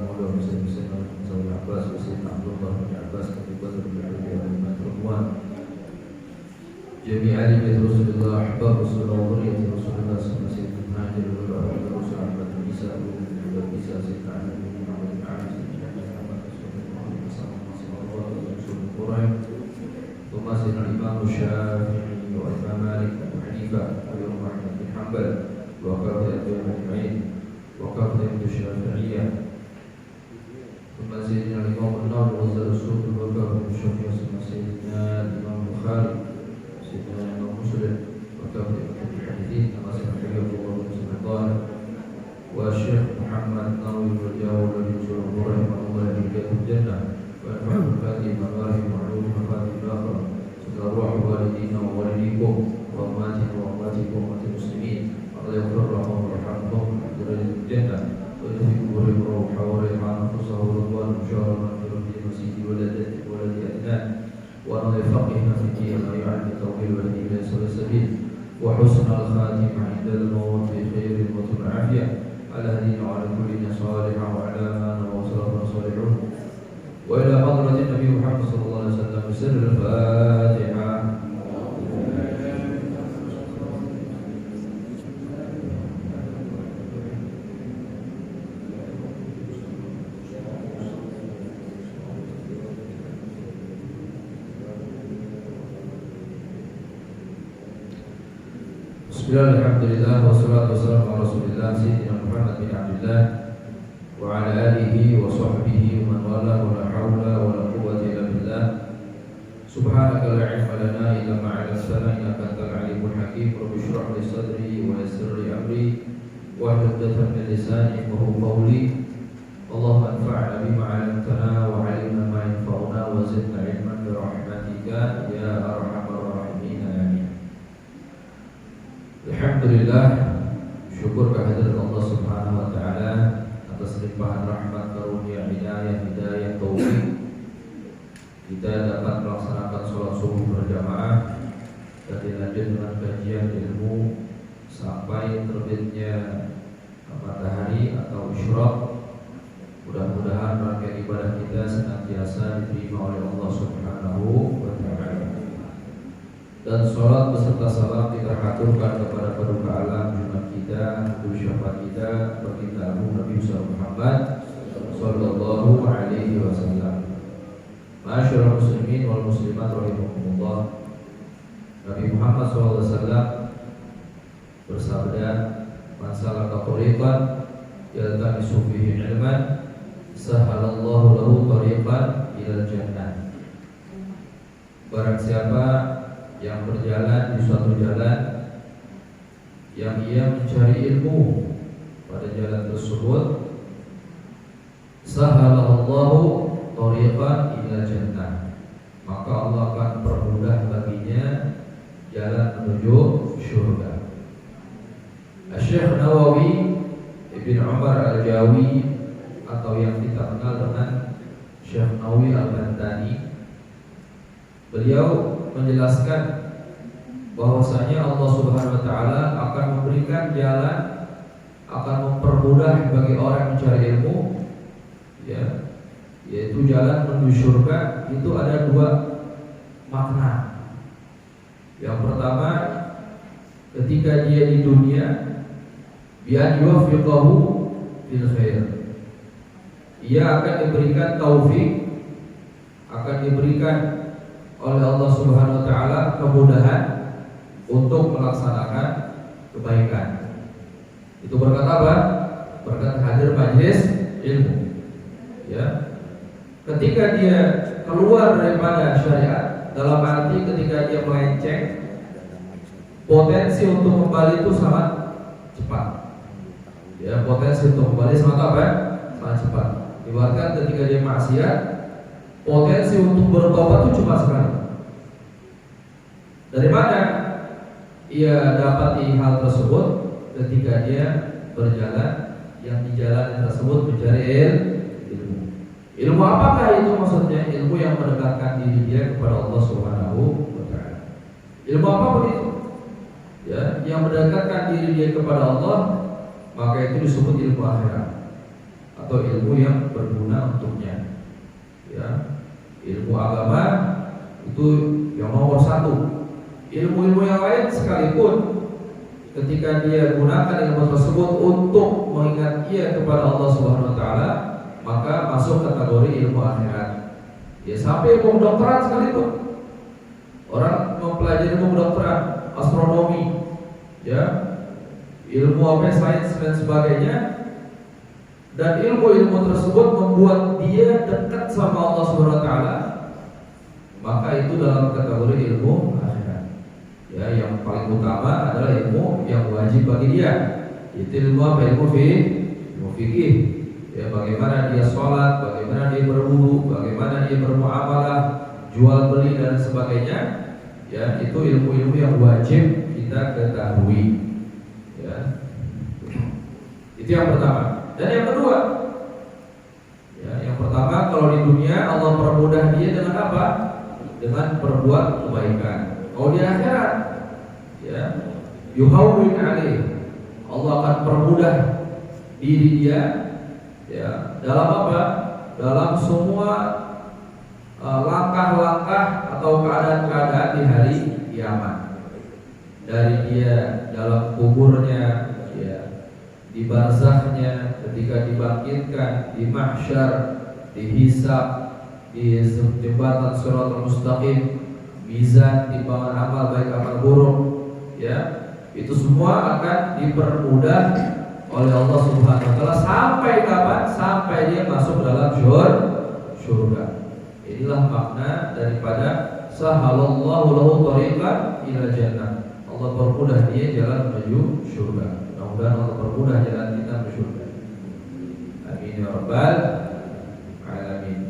مولانا سيدنا ابن عباس وسيدنا عبد الله بن عباس كتب بدر بالحجة والرضوان جميع آل بيت رسول الله أحباب رسول الله وذرية رسول الله سيدنا المهاجر والأنصار ورسول أحمد النساء والنساء سيدنا علي بن محمد بن علي سيدنا محمد رسول الله صلى الله عليه وسلم القرآن ثم سيدنا الإمام الشافعي والإمام مالك وحنيفة ويوم أحمد بن حنبل وكافة أبيان أجمعين وكافة الشافعية ثم سيدنا الإمام النووي وزير السوق وكافة الشافعية ثم سيدنا الإمام البخاري سيدنا الإمام مسلم وكافة المحدثين كما سمع الله وسلم الظاهر والشيخ محمد النووي والجاوي الذي يزور رحمه الله يجزاه الجنة وينفع بالهادي مظاهر وعلوم مفاتيح الآخرة سيدنا أرواح والدينا ووالديكم وأمهاتنا وأمهاتكم وأمهات المسلمين الله يغفر لهم ويرحمهم بدرجة الجنة ويدخل قبورهم روحا وريحان أنفسه ورضوان وشهر مغفرة في مسجد ولد أدنان وأن يفقهنا في الدين ويعلم التوحيد والهدي إلى سواء السبيل وحسن الخاتمة عند الموت في خير وطول عافية على هدينا وعلى كل صالحا وعلى آمنا وصلاتنا صالحون وإلى حضرة النبي محمد صلى الله عليه وسلم بسر الفاتحة. Bismillah, alhamdulillah, wassalatu wassalamu ala rasulillah sayyidina Muhammad bin Abdullah wa ala alihi wa sahbihi wa man wala wa la hawla wa la quwwata illa billah. Subhanaka la ilma lana illa ma 'allamtana innaka antal alimul hakim. Rabbi shrah li sadri wa yassir li amri wahlul 'uqdatam min lisani yafqahu qawli. Allahumma anfa'na bima 'allamtana wa 'allimna ma yanfa'una wa zidna 'ilman bi rahmatika ya arhamar rahimin. Amin. Alhamdulillah, syukur kehadirat Allah Subhanahu wa taala atas limpahan rahmat, karunia, hidayah, taufik. Kita dapat melaksanakan sholat subuh berjamaah dan dilanjut dengan kajian ilmu sampai terbitnya matahari atau isyraq. Mudah-mudahan rangkaian ibadah kita senantiasa diterima oleh Allah Subhanahu wa taala. Dan sholat beserta salam kita haturkan kepada paduka alam junjungan kita, guru syafaat kita, baginda Agung Nabi Muhammad sallallahu alaihi wasallam. Ma'asyiral muslimin wal muslimat rahimakumullah. Nabi Muhammad sallallahu alaihi wasallam bersabda, "Man salaka thariqan yaltamisu fihi ilman, sahalallahu lahu thariqan ilal jannah." Barang siapa yang berjalan di suatu jalan yang ia mencari ilmu pada jalan tersebut, sahalallahu thariqan ila jannah, maka Allah akan permudah baginya jalan menuju surga. Syekh Nawawi Ibn Umar Al-Jawi atau yang kita kenal dengan Syekh Nawawi Al-Bantani, beliau menjelaskan bahwasanya Allah Subhanahu wa taala akan memberikan jalan, akan mempermudah bagi orang yang mencari ilmu, ya, yaitu jalan menuju surga. Itu ada dua makna. Yang pertama, ketika dia di dunia, bi'an yuwaffiqahu fil khair, ia akan diberikan taufik, akan diberikan oleh Allah Subhanahu wa taala kemudahan untuk melaksanakan kebaikan. Itu berkat apa? Berkat hadir majelis ilmu. Ya. Ketika dia keluar daripada syariat, dalam arti ketika dia melenceng, potensi untuk kembali itu sangat cepat. Ya, potensi untuk kembali sangat apa? Sangat cepat. Ibaratkan ketika dia maksiat, potensi untuk bertobat itu cepat sekali. Dari mana ia dapati hal tersebut? Ketika dia berjalan, yang di jalan tersebut mencari ilmu. Ilmu apakah itu maksudnya? Ilmu yang mendekatkan diri dia kepada Allah Subhanahu wa taala. Ilmu apapun itu, ya, yang mendekatkan diri dia kepada Allah, maka itu disebut ilmu akhirat. atau ilmu yang berguna untuknya. Ya, ilmu agama itu yang nomor satu. Ilmu-ilmu yang lain sekalipun, ketika dia gunakan ilmu tersebut untuk mengingat ia kepada Allah Subhanahu Wa Taala, maka masuk kategori ilmu akhirat. Ya, sampai ilmu kedokteran sekalipun, orang mempelajari ilmu kedokteran, astronomi, ya, ilmu apa sains dan sebagainya, dan ilmu-ilmu tersebut membuat dia dekat sama Allah Subhanahu Wa Taala, maka itu dalam kategori ilmu akhirat. Ya, yang paling utama adalah ilmu yang wajib bagi dia. Itu ilmu apa? Ilmu fikih. Ya, bagaimana dia sholat, bagaimana dia berwudu, bagaimana dia bermuamalah, jual beli dan sebagainya. Ya, itu ilmu-ilmu yang wajib kita ketahui. Ya, itu yang pertama. Dan yang kedua, ya, yang pertama, kalau di dunia Allah permudah dia dengan apa? Dengan berbuat kebaikan. Kalau di akhirat, ya, yuhawwin alaih, Allah akan permudah diri dia, ya, dalam apa? Dalam semua langkah-langkah atau keadaan-keadaan di hari kiamat. Dari dia dalam kuburnya, ya, di barzakhnya, ketika dibangkitkan, di mahsyar, di hisab, di jembatan Shiratal Mustaqim, mizan, timbangan amal baik amal buruk, ya, itu semua akan dipermudah oleh Allah Subhanahu Wa Taala sampai kapan? Sampai dia masuk dalam surga. Inilah makna daripada sahalallahu lahu thariqan ila jannah. Allah permudah dia jalan menuju surga. Mudah-mudahan Allah permudah jalan kita menuju surga. Amin ya rabbal alamin.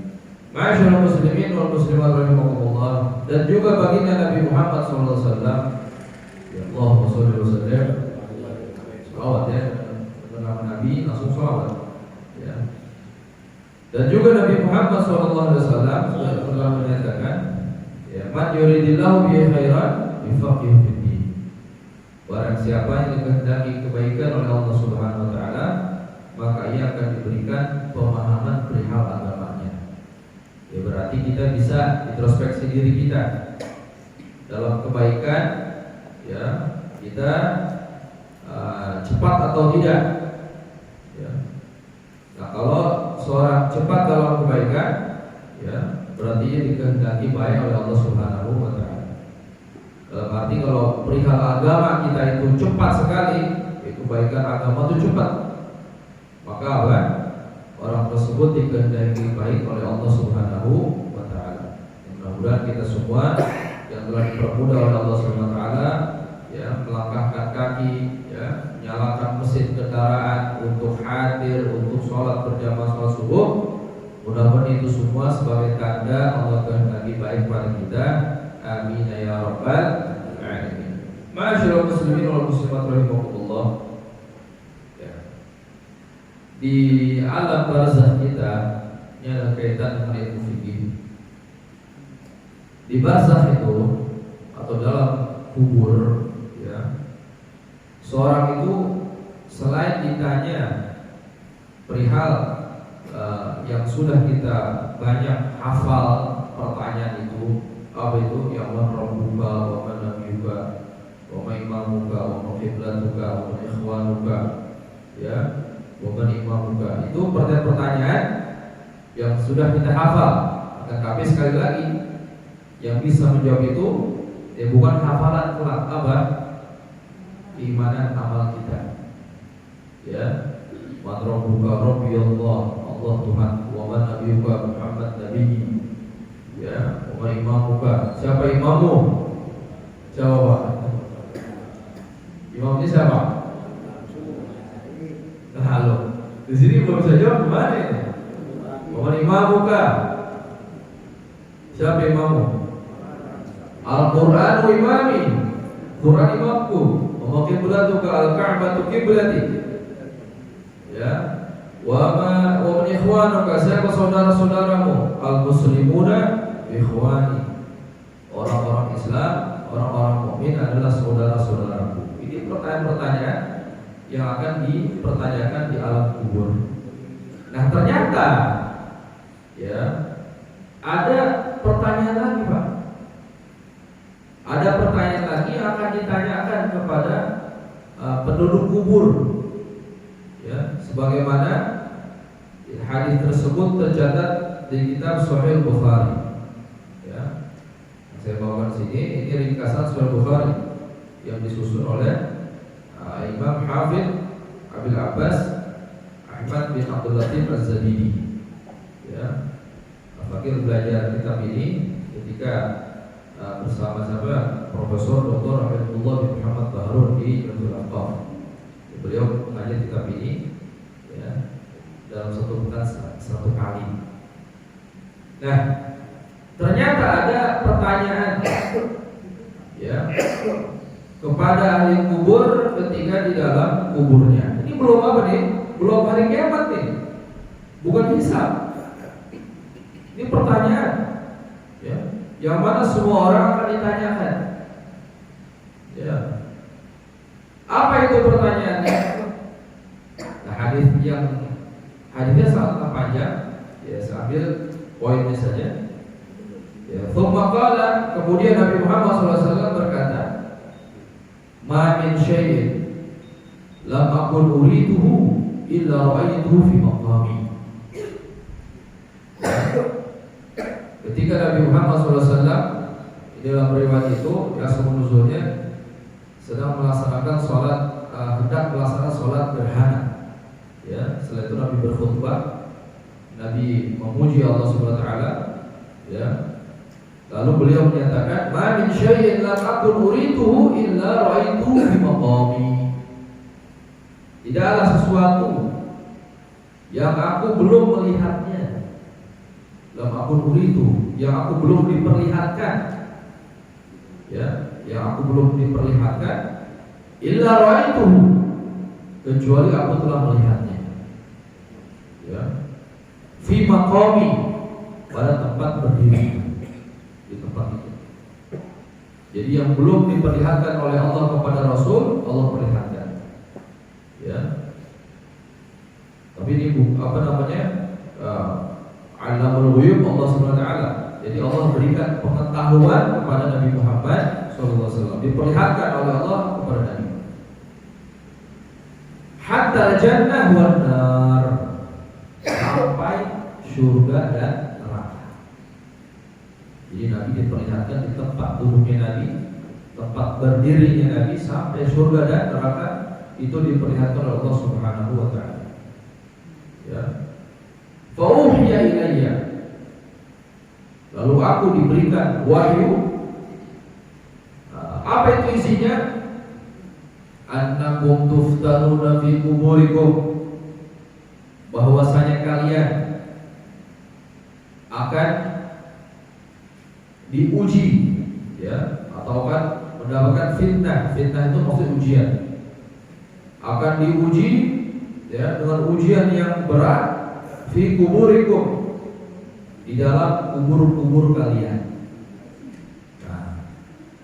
Ma'asyiral muslimin wal muslimat rahimakumullah. Dan juga baginda Nabi Muhammad SAW, ya, Allahumma sholli wa sallim, salawat, ya, nama Nabi langsung salawat, ya. Dan juga Nabi Muhammad SAW telah menyatakan, ya, man yuridillahu bihi khairan yufaqihu fid din. Barang siapa yang dikehendaki kebaikan oleh Allah Subhanahu Wa Taala, maka ia akan diberikan pemahaman perihal agamanya. Ya, berarti kita bisa introspeksi diri kita dalam kebaikan, ya, kita cepat atau tidak, ya. Nah, kalau seorang cepat dalam kebaikan, ya, berarti ia dikehendaki baik oleh Allah Subhanahu Wa Taala. Dalam arti kalau perihal agama kita itu cepat sekali, itu kebaikan agama itu cepat, maka apa? Orang tersebut dikehendaki baik oleh Allah Subhanahu Wa Taala. Mudah-mudahan kita semua yang telah dipermudah oleh Allah Subhanahu Wa Taala, ya, melangkahkan kaki, ya, menyalakan mesin kendaraan untuk hadir untuk sholat berjamaah sholat subuh. Mudah-mudahan itu semua sebagai tanda Allah kehendaki baik pada kita. Amin ya rabbal alamin. Ma'asyiral muslimin wal muslimat rahimakumullah. Di alam barzakh kita ini ada kaitan dengan ilmu fikih. Di barzakh itu atau dalam kubur, ya, seorang itu selain ditanya perihal yang sudah kita banyak hafal pertanyaan itu, apa itu? Ya man rabbuka wa man nabiyuka wa man imamuka wa man qiblatuka wa man ikhwanuka, ya, bukan imamuka. Itu pertanyaan yang sudah kita hafal. Tapi sekali lagi, yang bisa menjawab itu, ya, bukan hafalan kelak, apa? Keimanan amal kita. Ya, man rabbuka rabbi Allah, Allah Tuhan, wa man nabiyuka Muhammad nabi. Ya, wa man imamuka, siapa imammu? Jawab. Imam ini siapa? Halo, di sini belum bisa jawab kemana ini? Bukan imamuka. Siapa imamu? Al-Quran imami. Quran imamku. Wa qiblatuka al-Ka'batu qiblati. Ya. Wa man ikhwanuka, siapa saudara-saudaramu? Al-muslimuna ikhwani. Orang-orang Islam, orang-orang mukmin adalah saudara-saudaraku. Ini pertanyaan-pertanyaan yang akan dipertanyakan di alam kubur. Nah ternyata ya ada pertanyaan lagi Pak. Ada pertanyaan lagi yang akan ditanyakan kepada penduduk kubur. Ya, sebagaimana hadis tersebut tercatat di kitab Sahih Bukhari. Ya, saya bawakan sini. Ini ringkasan Sahih Bukhari yang disusun oleh Imam Hafidz Abil Abbas Ahmad bin Abdul Latif Az-Zabidi. Ya, fakir belajar kitab ini ketika bersama-sama Profesor Dr. Abdullah bin Muhammad Bahrun di Jami'ul Afqaf. Beliau mengajar kitab ini ya, dalam satu pekan 1 kali. Nah, ternyata ada pertanyaan ya kepada ahli kubur ketika di dalam kuburnya. Ini belum apa nih? Belum hari kiamat nih. Bukan hisab. Ini pertanyaan ya, yang mana semua orang akan ditanyakan. Ya. Apa itu pertanyaannya? Nah, hadisnya sangat panjang. Ya, saya ambil poinnya saja. Ya, kemudian Nabi Muhammad SAW berkata, "Ma min syai'in lam aqul uriduhu illa ra'aytuhu fi maqami." Ketika Nabi Muhammad SAW dalam riwayat itu asal nuzulnya sedang melaksanakan sholat, hendak melaksanakan sholat gerhana. Ya, setelah itu Nabi berkhutbah, Nabi memuji Allah Subhanahu Wa Taala. Ya, lalu beliau menyatakan, "Ma min syai'in lam aqul uriduhu illa ra'aytuhu fi maqami." Tidaklah sesuatu yang aku belum melihatnya, lam aqul uridu, yang aku belum diperlihatkan, ya, yang aku belum diperlihatkan, illa ra'aituhu, kecuali aku telah melihatnya. Ya, fi maqami, pada tempat berdiri, di tempat itu. Jadi yang belum diperlihatkan oleh Allah kepada Rasul, Allah perlihatkan. Ya, tapi ini apa namanya? Alamul ghuyub Allah Subhanahu Wa Taala. Jadi Allah berikan pengetahuan kepada Nabi Muhammad SAW, diperlihatkan oleh Allah kepada Nabi. Hatta jannah wan nar, sampai surga dan neraka. Jadi Nabi diperlihatkan di tempat duduknya Nabi, tempat berdirinya Nabi, sampai surga dan neraka itu diperlihatkan oleh Allah Subhanahu Wa Taala. Ya. Fauhiya ilayya, lalu aku diberikan wahyu. Apa itu isinya? Annakum tuftanuna fi kuburikum, bahwasanya kalian akan diuji, ya, atau akan mendapatkan fitnah. Fitnah itu maksud ujian. Akan diuji, ya, dengan ujian yang berat. Fi kuburikum, di dalam kubur-kubur kalian. Nah,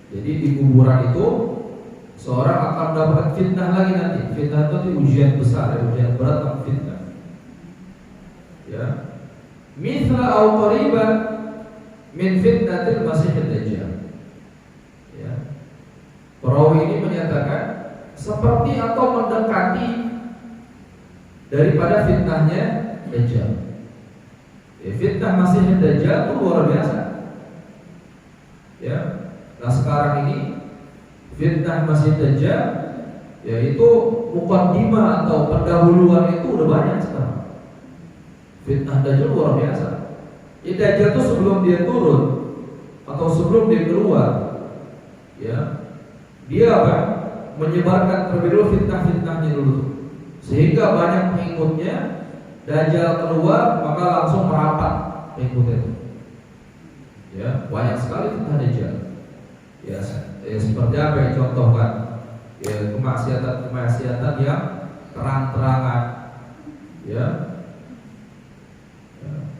jadi di kuburan itu seorang akan mendapatkan fitnah lagi nanti. Fitnah itu ujian besar, ujian berat atau fitnah. Ya, mithla au qariban min fitnatil Masih Dajjal. Ya, perawi ini menyatakan seperti atau mendekati daripada fitnahnya Dajjal. Ya, fitnah Masih Dajjal itu luar biasa. Ya, nah sekarang ini fitnah Masih Dajjal, yaitu muqaddimah atau pendahuluan itu udah banyak sekarang. Fitnah Dajjal luar biasa. Ya, Dajjal itu sebelum dia turun atau sebelum dia keluar, ya, dia apa? Menyebarkan terlebih dulu fitnah-fitnahnya dulu, sehingga banyak pengikutnya. Dajjal keluar maka langsung merapat pengikutnya. Ya, banyak sekali fitnah Dajjal. Ya, seperti apa yang contohkan? Ya, kemaksiatan yang terang-terangan. Ya,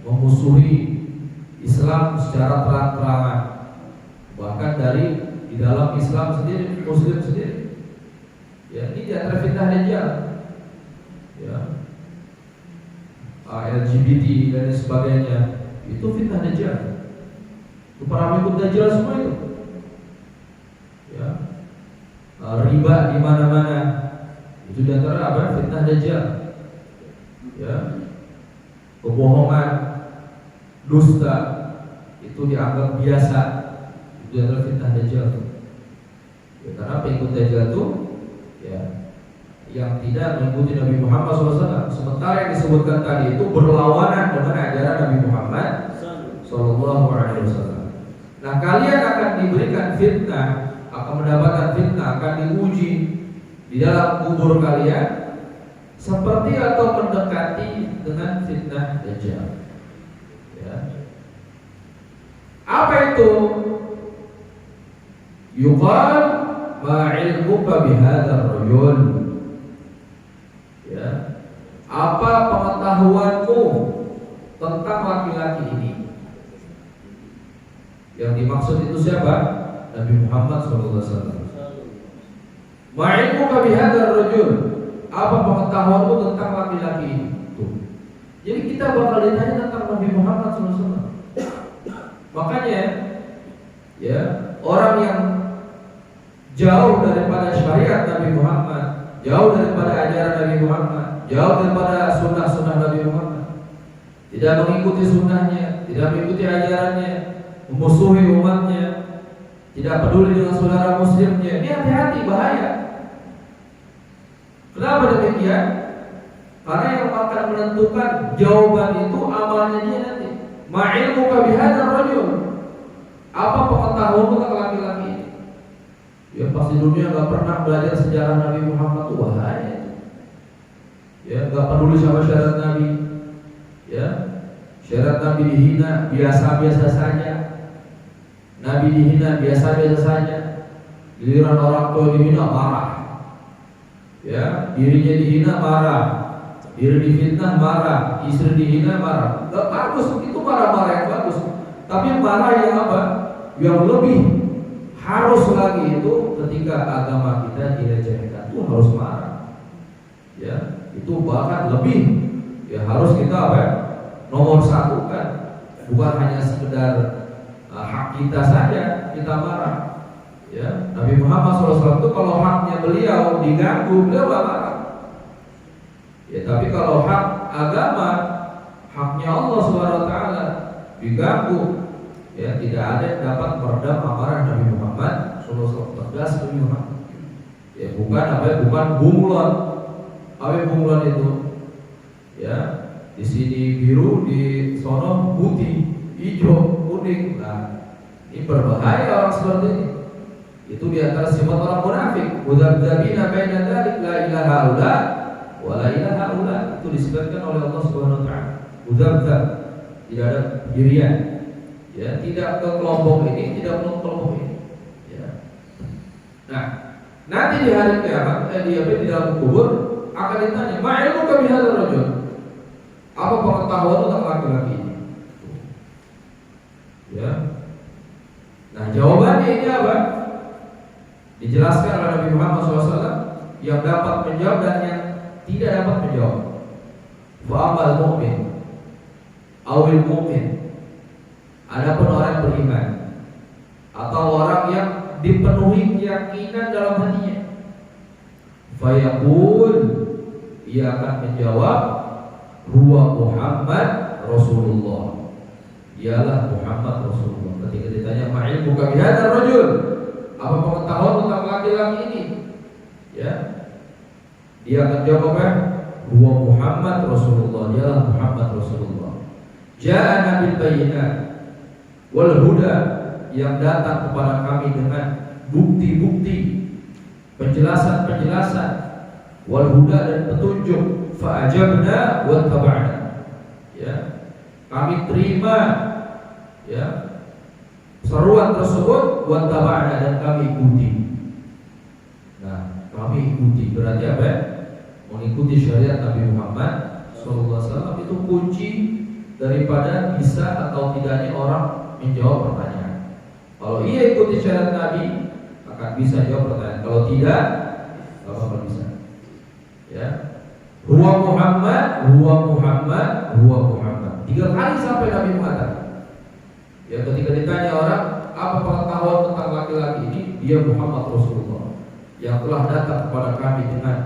memusuhi Islam secara terang-terangan. Bahkan dari di dalam Islam sendiri, Muslim sendiri. Ya, ini di antara fitnah Dajjal. Ya. LGBT dan sebagainya, itu fitnah dajjal. Itu para pengikut dajjal semua itu. Ya. Riba di mana-mana, itu di antara apa? Fitnah dajjal. Ya. Kebohongan, dusta, itu dianggap biasa. Itu adalah fitnah dajjal. Ya, karena pengikut dajjal itu ya yang tidak mengikuti Nabi Muhammad SAW. Sementara yang disebutkan tadi itu berlawanan dengan ajaran Nabi Muhammad SAW. Nah, kalian akan diberikan fitnah, akan mendapatkan fitnah, akan diuji di dalam kubur kalian seperti atau mendekati dengan fitnah dajjal. Ya. Apa itu? Yuqal ma ilmuka bihadzal rajul. Ya. Apa pengetahuanmu tentang laki-laki ini? Yang dimaksud itu siapa? Nabi Muhammad SAW. Ma ilmuka bihadzal rajul. Apa pengetahuanmu tentang laki-laki ini? Tuh. Jadi kita bakal ditanya tentang Nabi Muhammad SAW. Makanya, ya, orang yang jauh daripada syariat Nabi Muhammad, jauh daripada ajaran Nabi Muhammad, jauh daripada sunnah-sunnah Nabi Muhammad, tidak mengikuti sunnahnya, tidak mengikuti ajarannya, memusuhi umatnya, tidak peduli dengan saudara muslimnya, ini hati-hati, bahaya. Kenapa demikian? Karena yang akan menentukan jawaban itu amalnya dia nanti. Ma'ilmuka bihadzal rajul. Apa pengetahuanmu tentang laki-laki ini? Ya pasti dunia gak pernah belajar sejarah Nabi Muhammad, itu bahaya. Ya gak peduli sama syariat Nabi. Ya syariat Nabi dihina, biasa-biasa saja. Nabi dihina, biasa-biasa saja. Giliran orang tua dihina, marah. Ya, dirinya dihina, marah. Diri difitnah, marah. Istri dihina, marah. Gak bagus, itu marah-marah yang bagus. Tapi marah yang apa? Yang lebih harus lagi itu ketika agama kita dilecehkan, itu harus marah. Ya, itu bahkan lebih. Ya harus kita apa? Nomor satu kan. Bukan hanya sekedar hak kita saja kita marah. Ya, Nabi Muhammad SAW itu kalau haknya beliau diganggu, beliau gak marah. Ya, tapi kalau hak agama, haknya Allah SWT diganggu, ya tidak ada yang dapat meredam amarah Nabi Muhammad SAW. Tegas Nabi Muhammad. Ya bukan apa ya, bukan bunglon. Apa bunglon itu? Ya, di sini biru, di sono putih, hijau, kuning. Nah, ini berbahaya orang seperti ini. Itu di antara sifat orang munafik. Mudzabdzabina baina dzalik la ilaha illa wa la ilaha illa. Itu disebutkan oleh Allah Subhanahu wa taala. Mudzabdzab, tidak ada pendirian. Ya, tidak ke kelompok ini, tidak ke kelompok ini. Ya. Nah, nanti di hari kiamat di dalam kubur akan ditanya, "Ma'ilmuka bihadzal rajul?" Apa pengetahuan tentang laki-laki ini? Ya. Nah, jawabannya ini apa? Dijelaskan oleh Nabi Muhammad SAW yang dapat menjawab dan yang tidak dapat menjawab. Fa'amal mu'min awil mu'min. Adapun orang beriman atau orang yang dipenuhi keyakinan dalam hatinya, fayaqul, ia akan menjawab, huwa Muhammad Rasulullah. Ialah Muhammad Rasulullah. Ketika ditanya ma'ilmuka bihadzal rajul, apa pengetahuan tentang laki-laki ini? Ya, dia akan jawab apa? Huwa Muhammad Rasulullah. Ialah Muhammad Rasulullah. Ja'ana bil bayyinat wal huda, yang datang kepada kami dengan bukti-bukti, penjelasan-penjelasan, wal huda, dan petunjuk. Fa ajabna wa taba'na. Ya, kami terima ya seruan tersebut, wa taba'na, dan kami ikuti. Nah, kami ikuti berarti apa ya? Mengikuti syariat Nabi Muhammad SAW itu kunci daripada bisa atau tidaknya orang menjawab pertanyaan. Kalau ia ikuti syariat Nabi akan bisa jawab pertanyaan. Kalau tidak, nggak bakal bisa. Ya. Huwa Muhammad, huwa Muhammad, huwa Muhammad. 3 kali sampai Nabi mengatakan. Ya, ketika ditanya orang, apa pengetahuan tentang laki-laki ini? Dia Muhammad Rasulullah yang telah datang kepada kami dengan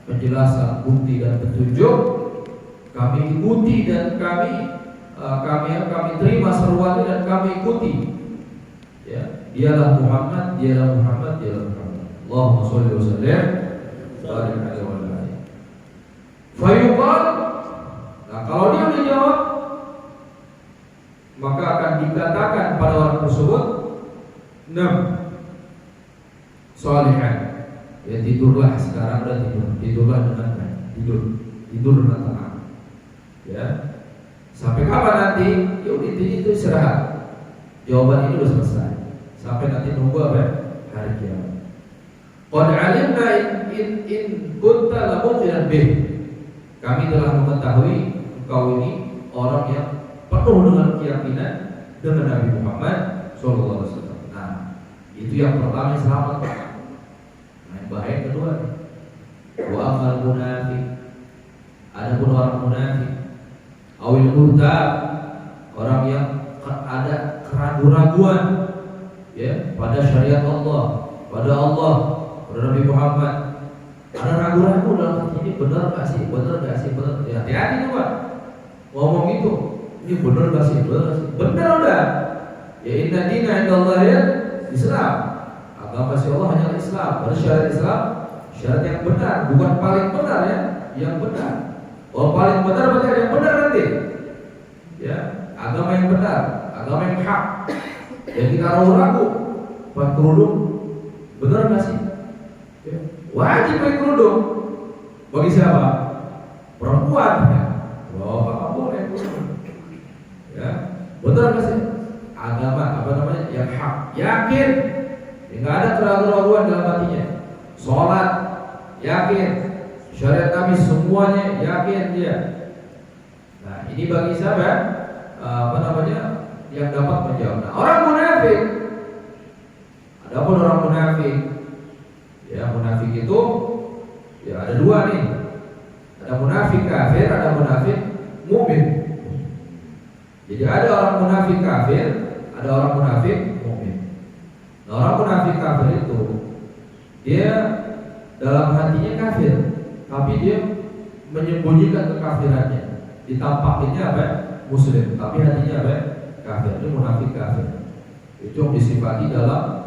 penjelasan, bukti dan petunjuk. Kami ikuti dan kami terima seruannya dan kami ikuti. Ya, dialah Muhammad, dialah Muhammad, dialah Muhammad. Allahumma sholli wa sallim barik alaihi wa alihi. Fayuqal, nah kalau dia menjawab, maka akan dikatakan pada orang tersebut, "Nam sholihan." Ya, tidurlah sekarang, dan tidurlah dengan baik, tidur dengan tenang. Ya, sampai kapan nanti? Ya intinya itu istirahat. Jawaban ini sudah selesai. Sampai nanti nunggu apa? Hari kiamat. Qad alimna in kunta lamuqinan bih. Kami telah mengetahui engkau ini orang yang penuh dengan keyakinan dengan Nabi Muhammad sallallahu alaihi wasallam. Nah, itu yang pertama, selamat. Nah, yang bahaya kedua nih. Wa amal munafiq. Adapun orang munafik, awil murtab, orang yang ada keraguan-raguan ya pada syariat Allah, pada Nabi Muhammad. Ada ragu-ragu dalam hati, ini benar gak sih, benar. Ya, hati-hati juga ngomong itu, ini benar gak sih, benar udah. Ya, inna dina indallahi Islam. Agama si Allah hanya Islam. Pada syariat Islam, syariat yang benar, bukan paling benar ya, yang benar. Oh, paling benar berarti ada yang benar nanti. Ya, agama yang benar, agama yang hak. Yang kita ragu-ragu, pakai kerudung, benar nggak sih? Ya. Wajib pakai kerudung. Bagi siapa? Perempuan. Ya. Oh, apa boleh? Ya, benar nggak sih? Agama apa namanya? Yang hak. Yakin. Nggak ada keraguan-raguan dalam hatinya. Sholat, yakin. Syariat kami semuanya yakin dia. Nah, ini bagi siapa? Yang dapat menjawab. Nah, orang munafik. Adapun orang munafik, ya munafik itu ya ada 2 nih. Ada munafik kafir, ada munafik mukmin. Jadi ada orang munafik kafir, ada orang munafik mukmin. Nah, orang munafik kafir itu dia dalam hatinya kafir, tapi dia menyembunyikan kekafirannya. Ditampakinnya apa? Muslim, tapi hatinya apa? Kafir. Itu munafik kafir. Itu yang disifati dalam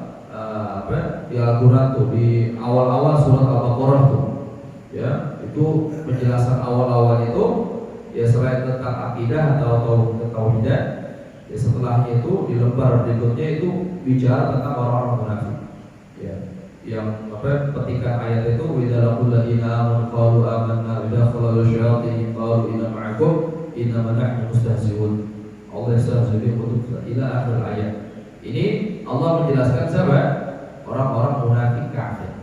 di Al-Quran tuh, di awal-awal surat Al-Baqarah tuh. Ya, itu penjelasan awal-awal itu ya selain tentang akidah atau tauhidan, ya setelahnya itu di lembar berikutnya itu bicara tentang orang-orang munafik. Ya, yang petikan ayat itu widalaqul ladina amanu qalu amanna widakhalul syayatin qalu inna ma'akum innama nahnu mustahzi'un. Allah yastahzi'u ila akhir ayat. Ini Allah menjelaskan siapa? Orang-orang munafik kafir.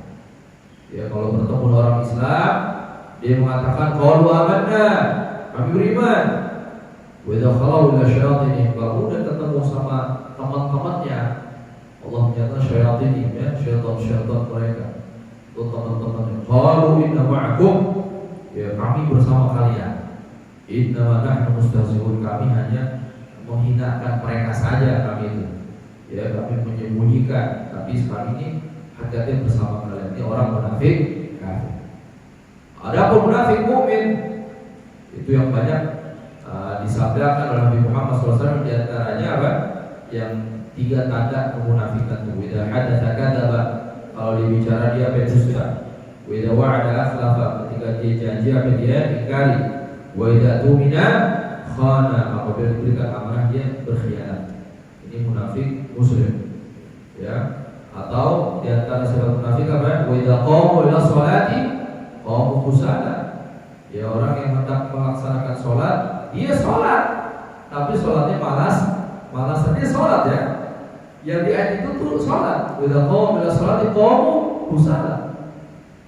Ya, kalau bertemu orang Islam, dia mengatakan qalu amanna, kami beriman. Widakhalul syayatin, kalau udah ketemu sama teman-temannya, Allah menyatakan syaitan, ya, syaitan mereka itu teman-temannya. Qalu inna ma'akum, ya kami bersama kalian. Inna nahnu mustahzi'un, kami hanya menghinakan mereka saja kami itu. Ya, kami menyembunyikan, tapi sekarang ini hati-hati bersama kalian. Ini orang munafik kafir. Adapun munafik mukmin itu yang banyak disabdakan oleh Nabi Muhammad SAW, di antaranya apa? Yang 3 tanda kemunafikan itu. Idza hadatsa kadzaba, kalau dia bicara dia berdusta. Wa idza wa'ada akhlafa, ketika dia janji apa dia ingkari. Wa idza tumina khana, apabila diberikan amanah dia berkhianat. Ini munafik muslim. Ya. Atau di antara sifat munafik apa? Wa idza qamu ila sholati qamu kusala. Ya, orang yang hendak melaksanakan sholat, dia sholat, tapi sholatnya malas dia sholat ya. Yang di ayat itu tuh sholat. Bila qamu ila sholati qamu kusala.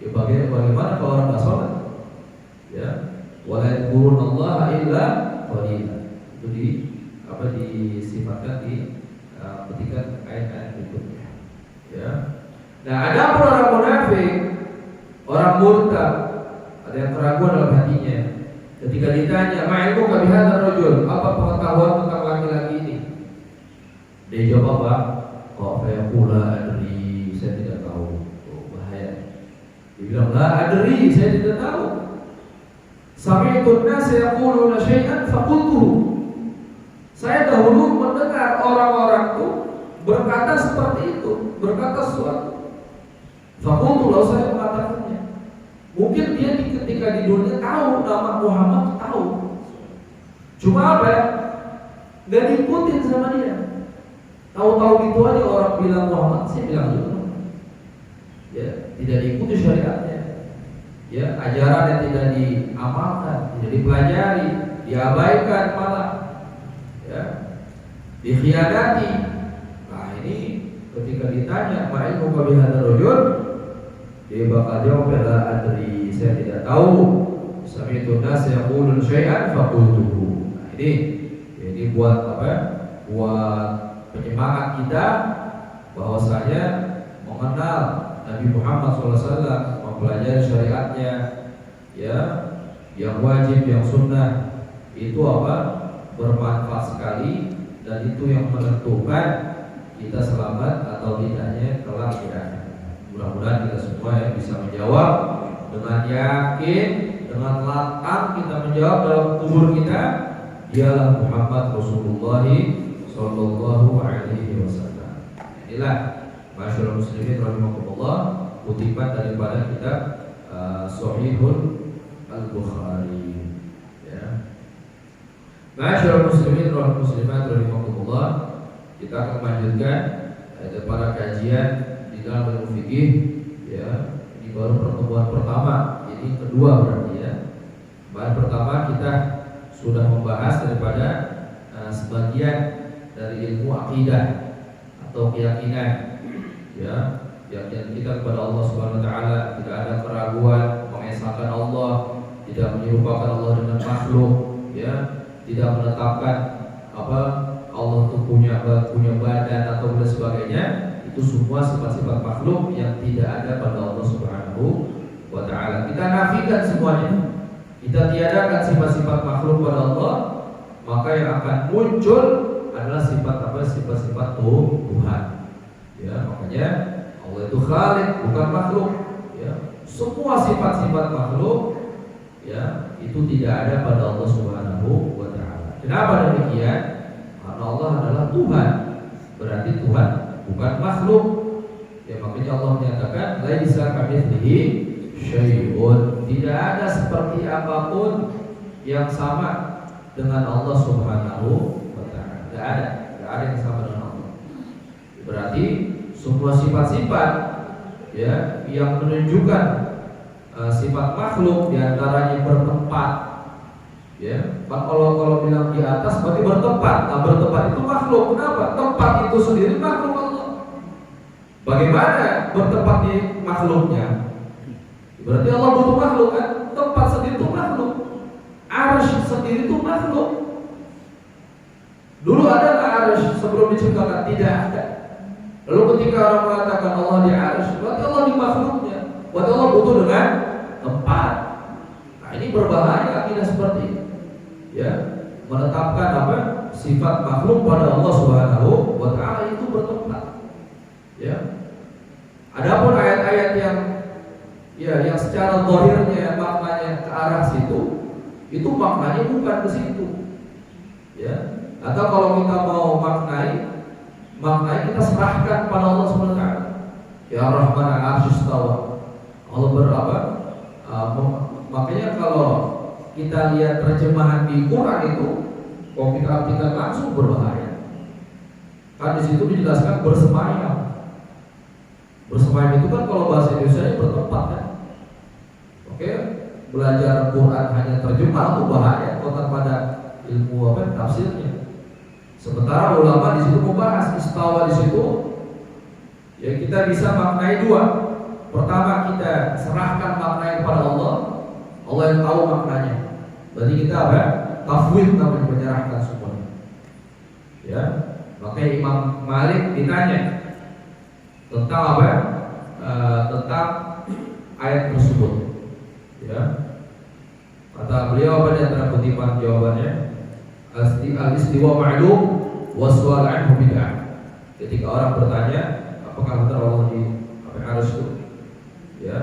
Ya, bagaimana kalau orang nggak sholat? Ya, wala yadhkurunallaha illa qalila. Itu disifatkan di ketika ayat-ayat berikutnya. Ya. Nah, ada pun orang munafik, orang murtad. Ada yang keraguan dalam hatinya. Ketika ditanya, "Ma'ilmuka bihadzal rajul?" Apa pengetahuan tentang laki-laki ini? Dia jawab apa? "Kok fayaqula adri," saya tidak tahu. Oh, bahaya. Dia bilang, "La adri," saya tidak tahu. "Sami'tu an-nasa yaquluna syai'an faqultuhu." Saya dahulu mendengar orang-orang itu berkata seperti itu, berkata sesuatu. Faqultu, lalu saya mengatakannya. Mungkin dia ketika di dunia tahu nama Muhammad, tahu. Cuma apa ya? Gak diikutin sama dia. Tahu-tahu gitu aja orang bilang Muhammad, sih bilang juga. Ya, tidak diikuti syariatnya. Ya, ajaran yang tidak diamalkan, tidak dipelajari, diabaikan malah. Ya, dikhianati. Nah, ini ketika ditanya, "Ma'ilmuka bihadzal rajul?" dia bakal jawab, "La adri," saya tidak tahu. "Sami'tu an-nasa yaquluna syai'an faqultuhu." Nah, ini buat apa? Buat penyemangat kita bahwasanya mengenal Nabi Muhammad SAW, mempelajari syariatnya, ya, yang wajib, yang sunnah, itu apa? Bermanfaat sekali, dan itu yang menentukan kita selamat atau tidaknya kelak di akhirat. Mudah-mudahan kita semua yang bisa menjawab dengan yakin, dengan lantang kita menjawab dalam kubur kita, dialah Muhammad Rasulullah Sallallahu Alaihi Wasallam. Inilah masyaallah muslimin rahimakumullah, kutipan daripada kitab Sahihul Al-Bukhari. Ya. Masyaallah muslimin dan muslimat rahimakumullah, kita akan melanjutkan para kajian di dalam ilmu fikih. Ya, ini baru pertemuan pertama, ini kedua berarti ya. Bahan pertama kita sudah membahas daripada sebagian dari ilmu akidah atau keyakinan, ya, yang kita kepada Allah Subhanahu Wa Taala, tidak ada keraguan, mengesahkan Allah, tidak menyerupakan Allah dengan makhluk, ya. Tidak menetapkan apa Allah itu punya badan atau dan sebagainya. Itu semua sifat-sifat makhluk yang tidak ada pada Allah Subhanahu wa Ta'ala. Kita nafikan semuanya. Kita tiadakan sifat-sifat makhluk pada Allah, maka yang akan muncul adalah sifat-sifat Tuhan. Ya, makanya Allah itu Khaliq, bukan makhluk. Ya, semua sifat-sifat makhluk, ya, itu tidak ada pada Allah Subhanahu wa Ta'ala. Kenapa demikian? Karena Allah adalah Tuhan. Berarti Tuhan bukan makhluk. Ya, makanya Allah menyatakan laisa kamitslihi syai'un. Tidak ada seperti apapun yang sama dengan Allah Subhanahu wa Ta'ala. Tidak ada yang sama dengan Allah. Berarti semua sifat-sifat, ya, yang menunjukkan sifat makhluk, diantaranya bertempat. Ya, kalau bilang di atas berarti bertempat. Nah, bertempat itu makhluk. Kenapa? Tempat itu sendiri makhluk Allah. Bagaimana bertempat di makhluknya? Berarti Allah butuh makhluk kan? Tempat sendiri itu makhluk. Arsy sendiri itu makhluk. Dulu ada nggak arsy sebelum diciptakan? Tidak ada. Lalu ketika orang mengatakan Allah di arsy, berarti Allah di makhluknya. Berarti Allah butuh dengan tempat. Nah, ini berbahaya akidah seperti ini. Ya, menetapkan apa? Sifat makhluk pada Allah Subhanahu wa Ta'ala itu bertempat. Ya. Adapun ayat-ayat yang secara zahirnya maknanya ke arah situ, itu maknanya bukan ke situ. Ya. Atau kalau kita mau maknai kita serahkan pada Allah Subhanahu wa Ta'ala. Ya Rahman al-'arsy istawa. Allah berapa? Makanya kalau kita lihat terjemahan di Quran itu, kalau kita artikan langsung berbahaya. Kan di situ dijelaskan bersemayam. Bersemayam itu kan kalau bahasa Indonesia bertempat kan. Oke, belajar Quran hanya terjemah itu bahaya kontak pada ilmu tafsirnya. Sementara ulama di situ membahas istawa di situ, ya kita bisa maknai dua. Pertama kita serahkan maknanya kepada Allah yang tahu maknanya. Berarti kita apa? Tafwid namanya, menyerahkan semuanya. Ya, makanya Imam Malik ditanya tentang apa? Tentang ayat tersebut. Ya, Kata beliau apa di antara kutipan jawabannya? Al-istiwa ma'lum was-su'al anhu bid'ah. Ketika orang bertanya apakah benar Allah di arsy itu, ya,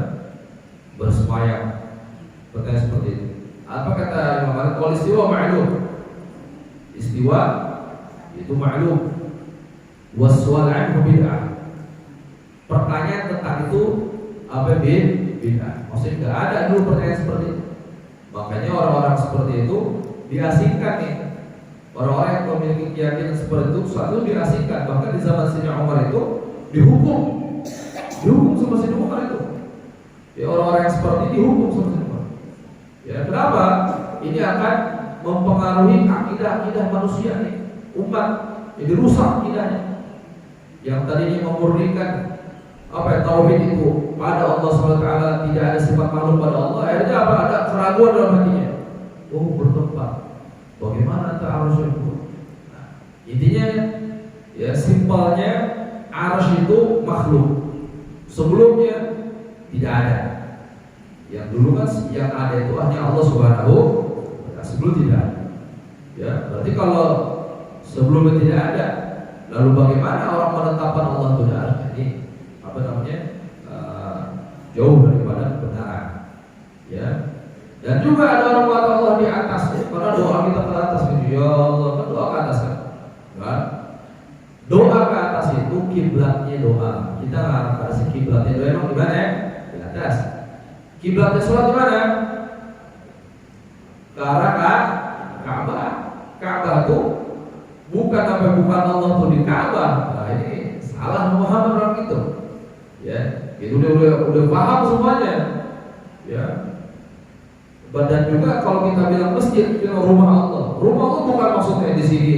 bersemayam, bertanya seperti itu. Apa kata Imam Malik? Al-istiwa ma'lum. Istiwa itu ma'lum. Was-su'al anhu bid'ah. Pertanyaan tentang itu apa bid'ah. Maksudnya enggak ada dulu pertanyaan seperti itu. Makanya orang-orang seperti itu diasingkan nih. Orang-orang yang memiliki keyakinan seperti itu selalu diasingkan. Bahkan di zaman Sayyidina Umar itu dihukum sama Sayyidina Umar itu. Ya, orang-orang yang seperti ini dihukum sama Sayyidina Umar. Ya, kenapa? Ini akan mempengaruhi akidah manusia nih, umat. Jadi rusak akidahnya. Yang tadinya memurnikan tauhid itu pada Allah SWT, tidak ada sifat makhluk pada Allah, akhirnya ada keraguan dalam hatinya. Bertempat. Bagaimana ta'arusy itu? Nah, intinya ya simpelnya arsy itu makhluk. Sebelumnya tidak ada. Yang dulu kan yang ada itu hanya Allah Subhanahu wa ta'ala. Sebelum tidak ada. Ya, berarti kalau sebelumnya tidak ada, lalu bagaimana orang menetapkan Allah itu ada? Ini jauh daripada kebenaran. Ya. Dan juga ada orang kata Allah di atas, ya. Karena doa kita ke atas gitu. Ya Allah, kan doa ke atas kan? Doa ke atas itu kiblatnya doa. Kita nggak kasih kiblatnya doa emang di mana ya? Di atas. Kiblatnya sholat di mana? Ke arah Ka'bah. Ka'bah itu bukan bukan Allah tuh di Ka'bah. Nah, ini salah memahami orang itu. Ya, itu udah paham semuanya. Ya. Dan juga kalau kita bilang masjid, bilang rumah Allah. Rumah Allah bukan maksudnya di sini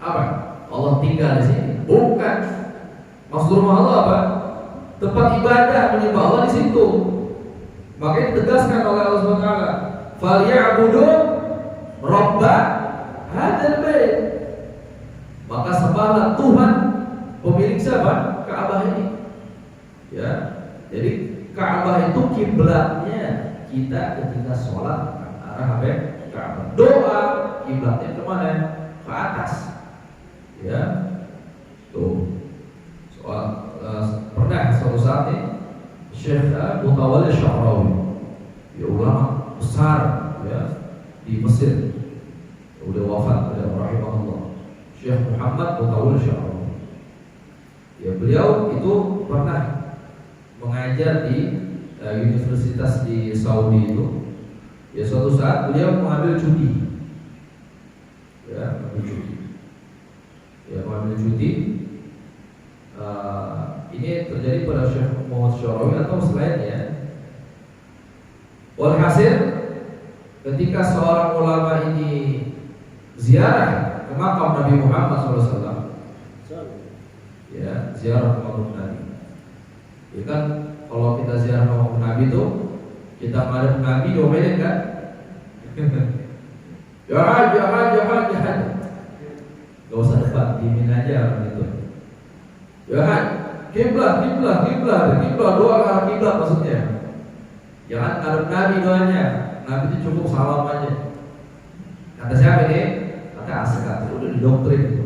apa? Allah tinggal di sini. Bukan. Maksud rumah Allah apa? Tempat ibadah menyembah Allah di situ. Makanya ditegaskan oleh Allah SWT. Falyabudu Rabba hadzal bait. Maka sembahlah Tuhan pemilik siapa? Ka'bah ini. Ya. Jadi Ka'bah itu kiblatnya kita ketika sholat arah Ka'bah. Doa kiblatnya kemana? Ke atas. Ya. Tuh. Soal pernah suatu saat nih Syekh Mutawalli Syahrawi, ya ulama besar ya di Mesir, udah wafat, rahimahullah, Syekh Muhammad Mutawalli Syahrawi. Ya, beliau itu pernah mengajar di universitas di Saudi itu. Ya, suatu saat beliau mengambil cuti. Ya, mengambil cuti. Ini terjadi pada Syekh Muhammad Syahrawi atau selainnya. Walhasil, ketika seorang ulama ini ziarah ke makam Nabi Muhammad SAW, ya, ziarah ke makam Nabi. Ya kan, kalau kita ziarah ke makam Nabi itu, kita menghadap Nabi diomelin kan? Jahat. Gak usah debat, dimin aja gitu. Jangan kiblat doa ke arah kiblat maksudnya. Jangan ngadep Nabi doanya. Nabi itu cukup salam aja. Kata siapa ini? Kata Asad, udah didoktrin itu.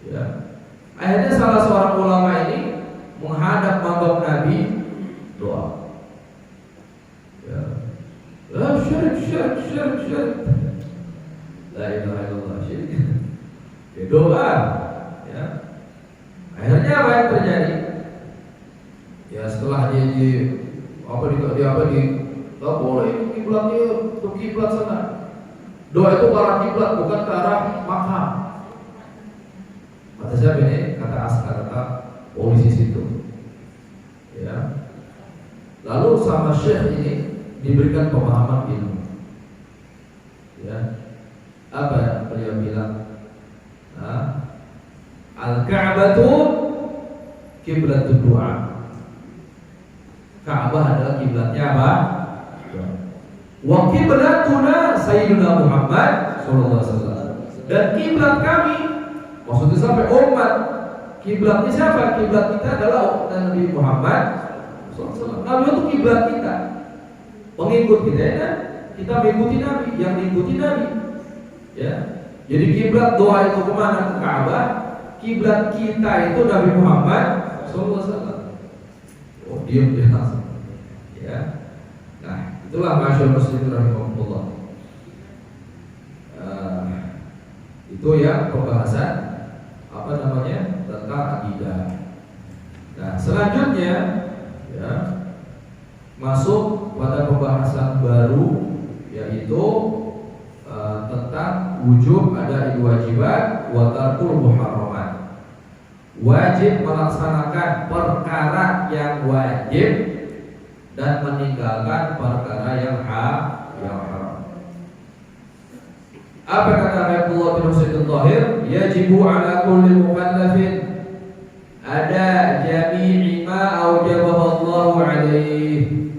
Ya. Akhirnya salah seorang ulama ini menghadap makam Nabi doa. Ya. Syirik. La ilaha illallah, syirik. Ya, doa. Ya. Akhirnya apa yang terjadi? Ya, setelah dia boleh kiblatnya ke kiblat sana. Doa itu ke arah kiblat, bukan ke arah makam. Kata siapa ini? Kata Askar, kata polisi situ. Ya. Lalu sama Syekh ini diberikan pemahaman ilmu. Ya. Apa yang beliau bilang? Al-Ka'batu kiblatud du'a. Ka'bah adalah kiblatnya apa? Wa kiblatuna Sayyidina Muhammad sallallahu alaihi wasallam. Dan kiblat kami, maksudnya sampai umat, kiblatnya siapa? Kiblat kita adalah Nabi Muhammad sallallahu alaihi wasallam. Nabi itu kiblat kita. Pengikut kita ya. kita mengikuti Nabi, yang diikuti Nabi. Ya. Jadi kiblat doa itu kemana? Ke Ka'bah. Kiblat kita itu Nabi Muhammad SAW. Oh, diam dia langsung. Ya. Nah, itulah masyarakat muslimin rahimahullah. Itu ya pembahasan tentang akidah. Nah, selanjutnya ya masuk pada pembahasan baru, yaitu tentang wujub ada wajibat wa tarkul muharramat. Wajib melaksanakan perkara yang wajib dan meninggalkan perkara yang haram. Apa kata Abdullah bin Husain al-Tahir? Yajibu ala kulli mukallafin ada jami'i ma aujabahu Allah alaihi.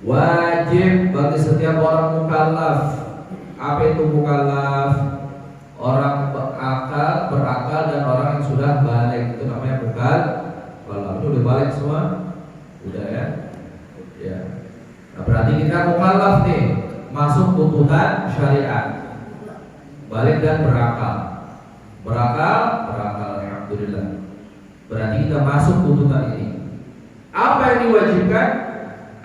Wajib bagi setiap orang mukallaf. Apa itu mukallaf? Orang berakal dan orang yang sudah balik, itu namanya mukallaf. Ini udah balik semua? Udah ya? Ya. Nah, berarti kita mukallaf nih, masuk tuntutan syariat. Balik dan berakal, alhamdulillah. Berarti kita masuk tuntutan ini. Apa yang diwajibkan?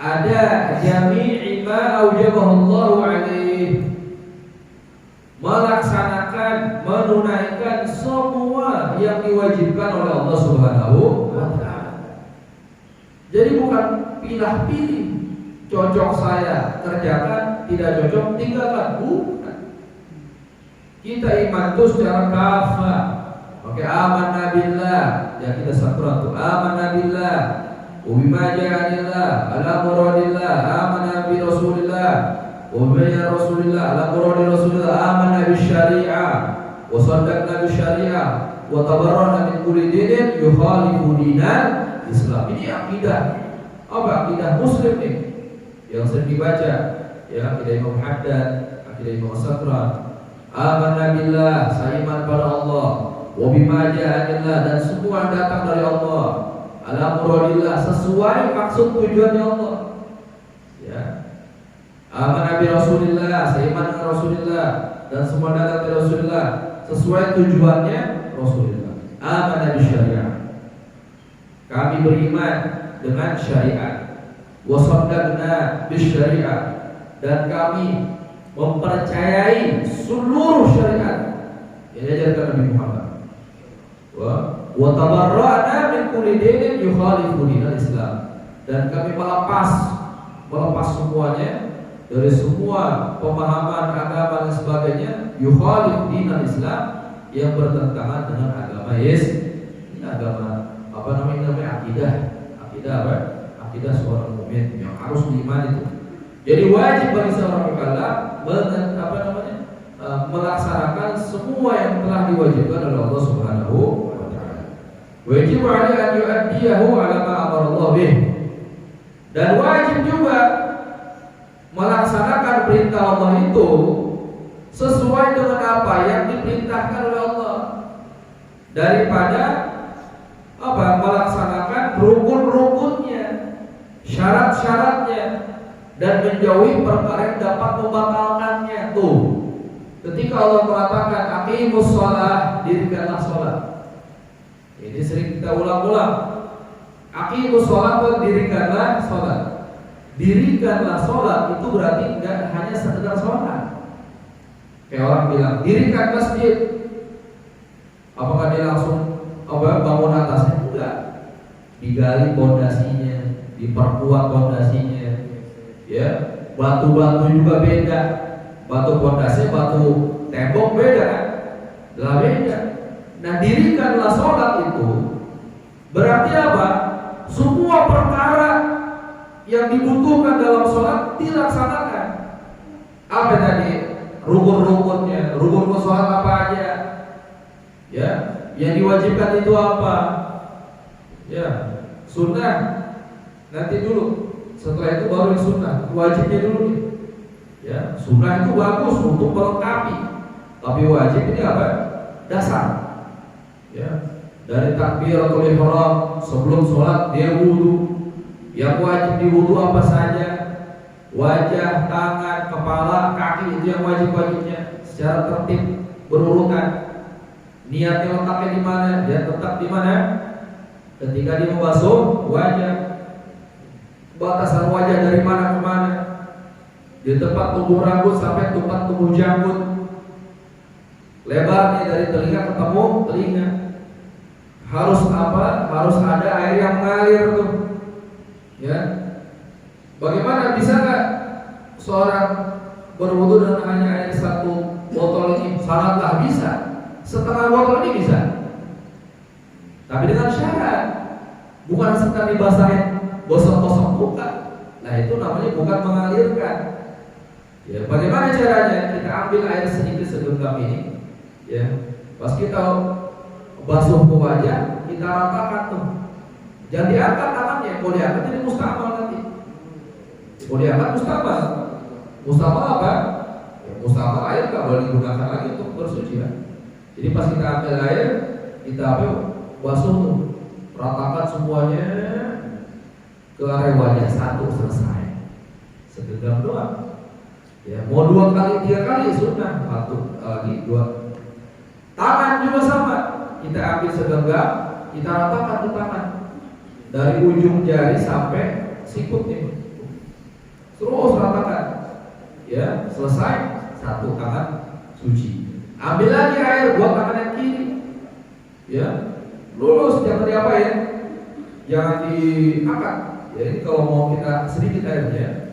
Ada jami'i ma aujabahu Allah alaihi. Melaksanakan, menunaikan semua yang diwajibkan oleh Allah Subhanahu wa ta'ala. Jadi bukan pilih-pilih. Cocok saya kerjakan, tidak cocok tinggalkan. Kita iman itu secara kafah. Oke, amanna billah. Ya kita sakrat tuh. Amanna billah. Wa bima ja'alillah ala muradillah. Amanna bi Rasulillah. Wa bima Rasulillah ala muradi Rasulillah. Amanna bi syariah. Wa saddaqna bi syariah. Wa tabarra'na min kulli dinin yukhalifu dinal Islam. Ini akidah. Apa akidah Muslim nih? Yang sering dibaca. Ya, akidah Imam Haddad, akidah Imam Sakrat. Amanna billah, saya iman pada Allah. Wa bima ja'alillah, dan semua datang dari Allah. Ala muradillah, sesuai maksud tujuannya Allah. Ya. Amanna bi Rasulillah, saya iman dengan Rasulillah, dan semua datang dari Rasulillah sesuai tujuannya Rasulullah. Amanna bi syariah, kami beriman dengan syariat. Wa saddaqna bi syariah, dan kami mempercayai seluruh syariat yang diajarkan Nabi Muhammad. Wa tabarra'na min kulli dinin yukhalifu dinal Islam, dan kami melepas semuanya dari semua pemahaman agama dan sebagainya yukhalif dinal Islam yang bertentangan dengan agama Ini agama apa namanya? Akidah apa? Akidah seorang mukmin yang harus diimani itu. Jadi wajib bagi seorang mukallaf melaksanakan semua yang telah diwajibkan oleh Allah Subhanahu wa ta'ala. Wajib alaihi an yu'addiyahu ala ma amara Allah bih. Dan wajib juga melaksanakan perintah Allah itu sesuai dengan apa yang diperintahkan oleh Allah, daripada melaksanakan rukun-rukunnya, syarat-syaratnya, dan menjauhi perkara yang dapat membatalkannya. Tuh, ketika Allah mengatakan aqimus shalah, dirikanlah sholat. Ini sering kita ulang-ulang. Aqimus shalah, dirikanlah sholat. Dirikanlah sholat itu berarti tidak hanya sekedar sholat. Kayak orang bilang dirikan masjid, apakah dia langsung bangun atasnya? Enggak. Digali pondasinya, diperkuat pondasinya. Ya, batu-batu juga beda. Batu pondasi, batu tembok beda, lah beda. Nah, dirikanlah sholat itu berarti apa? Semua perkara yang dibutuhkan dalam sholat dilaksanakan. Apa tadi? Rukun-rukunnya, rukun sholat apa aja? Ya, yang diwajibkan itu apa? Ya, sunnah nanti dulu. Setelah itu baru sunnah, wajibnya dulu nih. Ya, sunnah itu bagus untuk melengkapi, tapi wajib ini apa? Dasar. Ya, dari takbiratul ihram sebelum sholat dia wudu. Yang wajib di wudu apa saja? wajah, tangan, kepala, kaki itu yang wajib-wajibnya secara tertib berurutan. Niatnya letaknya di mana? Dia tetap di mana? Ketika dia membasuh wajah, batasan wajah dari mana ke mana? Di tempat tumbuh rambut sampai tempat tumbuh janggut. Lebarnya dari telinga ketemu telinga. Harus apa? Harus ada air yang mengalir tuh. Ya. Bagaimana bisa nggak seorang berwudu dengan hanya air satu botol ini? Sangatlah bisa. Setengah botol ini bisa. Tapi dengan syarat, bukan sekali dibasahin gosok-gosok bukan. Nah itu namanya bukan mengalirkan. Ya, bagaimana caranya? Kita ambil air sedikit segenggam ini. Ya, pas kita basuh ke wajah, kita ratakan tuh. Jangan diangkat tangannya, kalau diangkat jadi mustamal nanti. Kalau diangkat mustamal. Mustamal apa? Ya, mustamal air nggak boleh digunakan lagi untuk bersuci ya. Jadi pas kita ambil air, kita basuh tuh, ratakan semuanya ke area wajah, satu selesai. Segenggam doang. Ya, mau 2 kali 3 kali sunnah, satu lagi 2. Tangan juga sama. Kita ambil segenggam, kita ratakan di tangan dari ujung jari sampai sikut ini. Terus ratakan. Ya, selesai, satu tangan suci. Ambil lagi air buat tangan yang kiri. Ya, lurus, jangan diapain? Jangan diangkat. Ya, ini kalau mau kita sedikit airnya.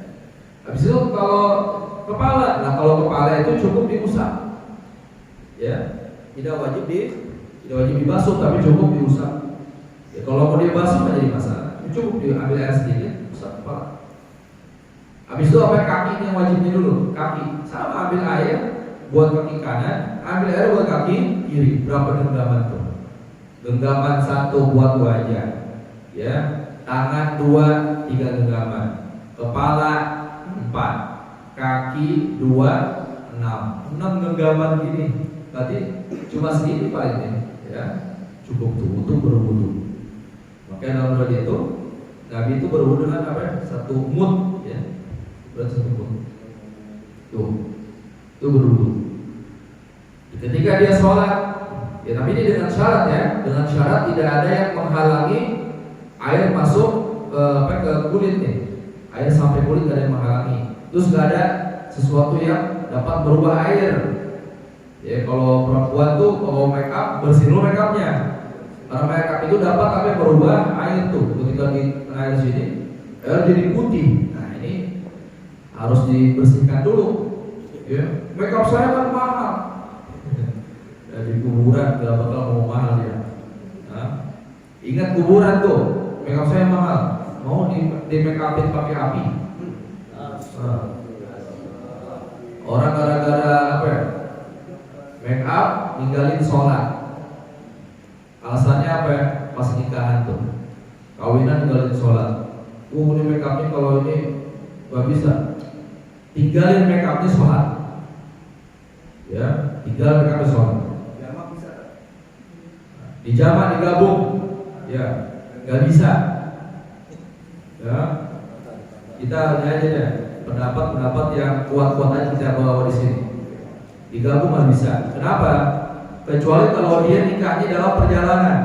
Habis itu kalau kepala, nah kalau kepala itu cukup diusap. Ya, tidak wajib dibasuh, tapi cukup diusap. Ya, kalau mau dibasuh nggak jadi masalah. Cukup diambil air sedikit, usap kepala. Habis itu apa kaki yang wajibnya dulu? Kaki, sama ambil air buat kaki kanan, ambil air buat kaki kiri. Berapa genggaman tuh? Genggaman 1 buat wajah. Ya, tangan 2, 3 genggaman. Kepala 4, kaki 2, 6 genggaman gini. Berarti cuma segini paling ini, ya cukup tuh untuk berwudu. Makanya dalam itu Nabi itu berwudu dengan apa? 1 mud, ya, berat 1 mud. Itu berwudu. Ketika dia sholat, ya tapi ini dengan syarat ya, dengan syarat tidak ada yang menghalangi air masuk ke kulit nih. Air sampai kulit tidak ada yang menghalangi. Terus nggak ada sesuatu yang dapat berubah air. Ya kalau perempuan tuh kalau make up bersih dulu make upnya. Karena make up itu dapat apa yang berubah air tuh. Ketika di air sini air jadi putih. Nah ini harus dibersihkan dulu. Ya, make up saya kan mahal. Ya, di kuburan nggak bakal mau mahal ya. Nah, ingat kuburan tuh, make up saya mahal. Mau di make upin pakai api. Orang gara-gara apa ya? Make up, ninggalin sholat. Alasannya apa ya? Pas nikahan tuh, kawinan ninggalin sholat. Ini make upnya kalau ini gak bisa. Tinggalin make upnya sholat. Ya, tinggal make upnya sholat. Jamak bisa. Dijamak digabung. Ya, gak bisa. Ya, kita aja deh pendapat yang kuat-kuat aja kita bawa di sini. Digabung nggak bisa. Kenapa? Kecuali kalau dia nikahnya dalam perjalanan.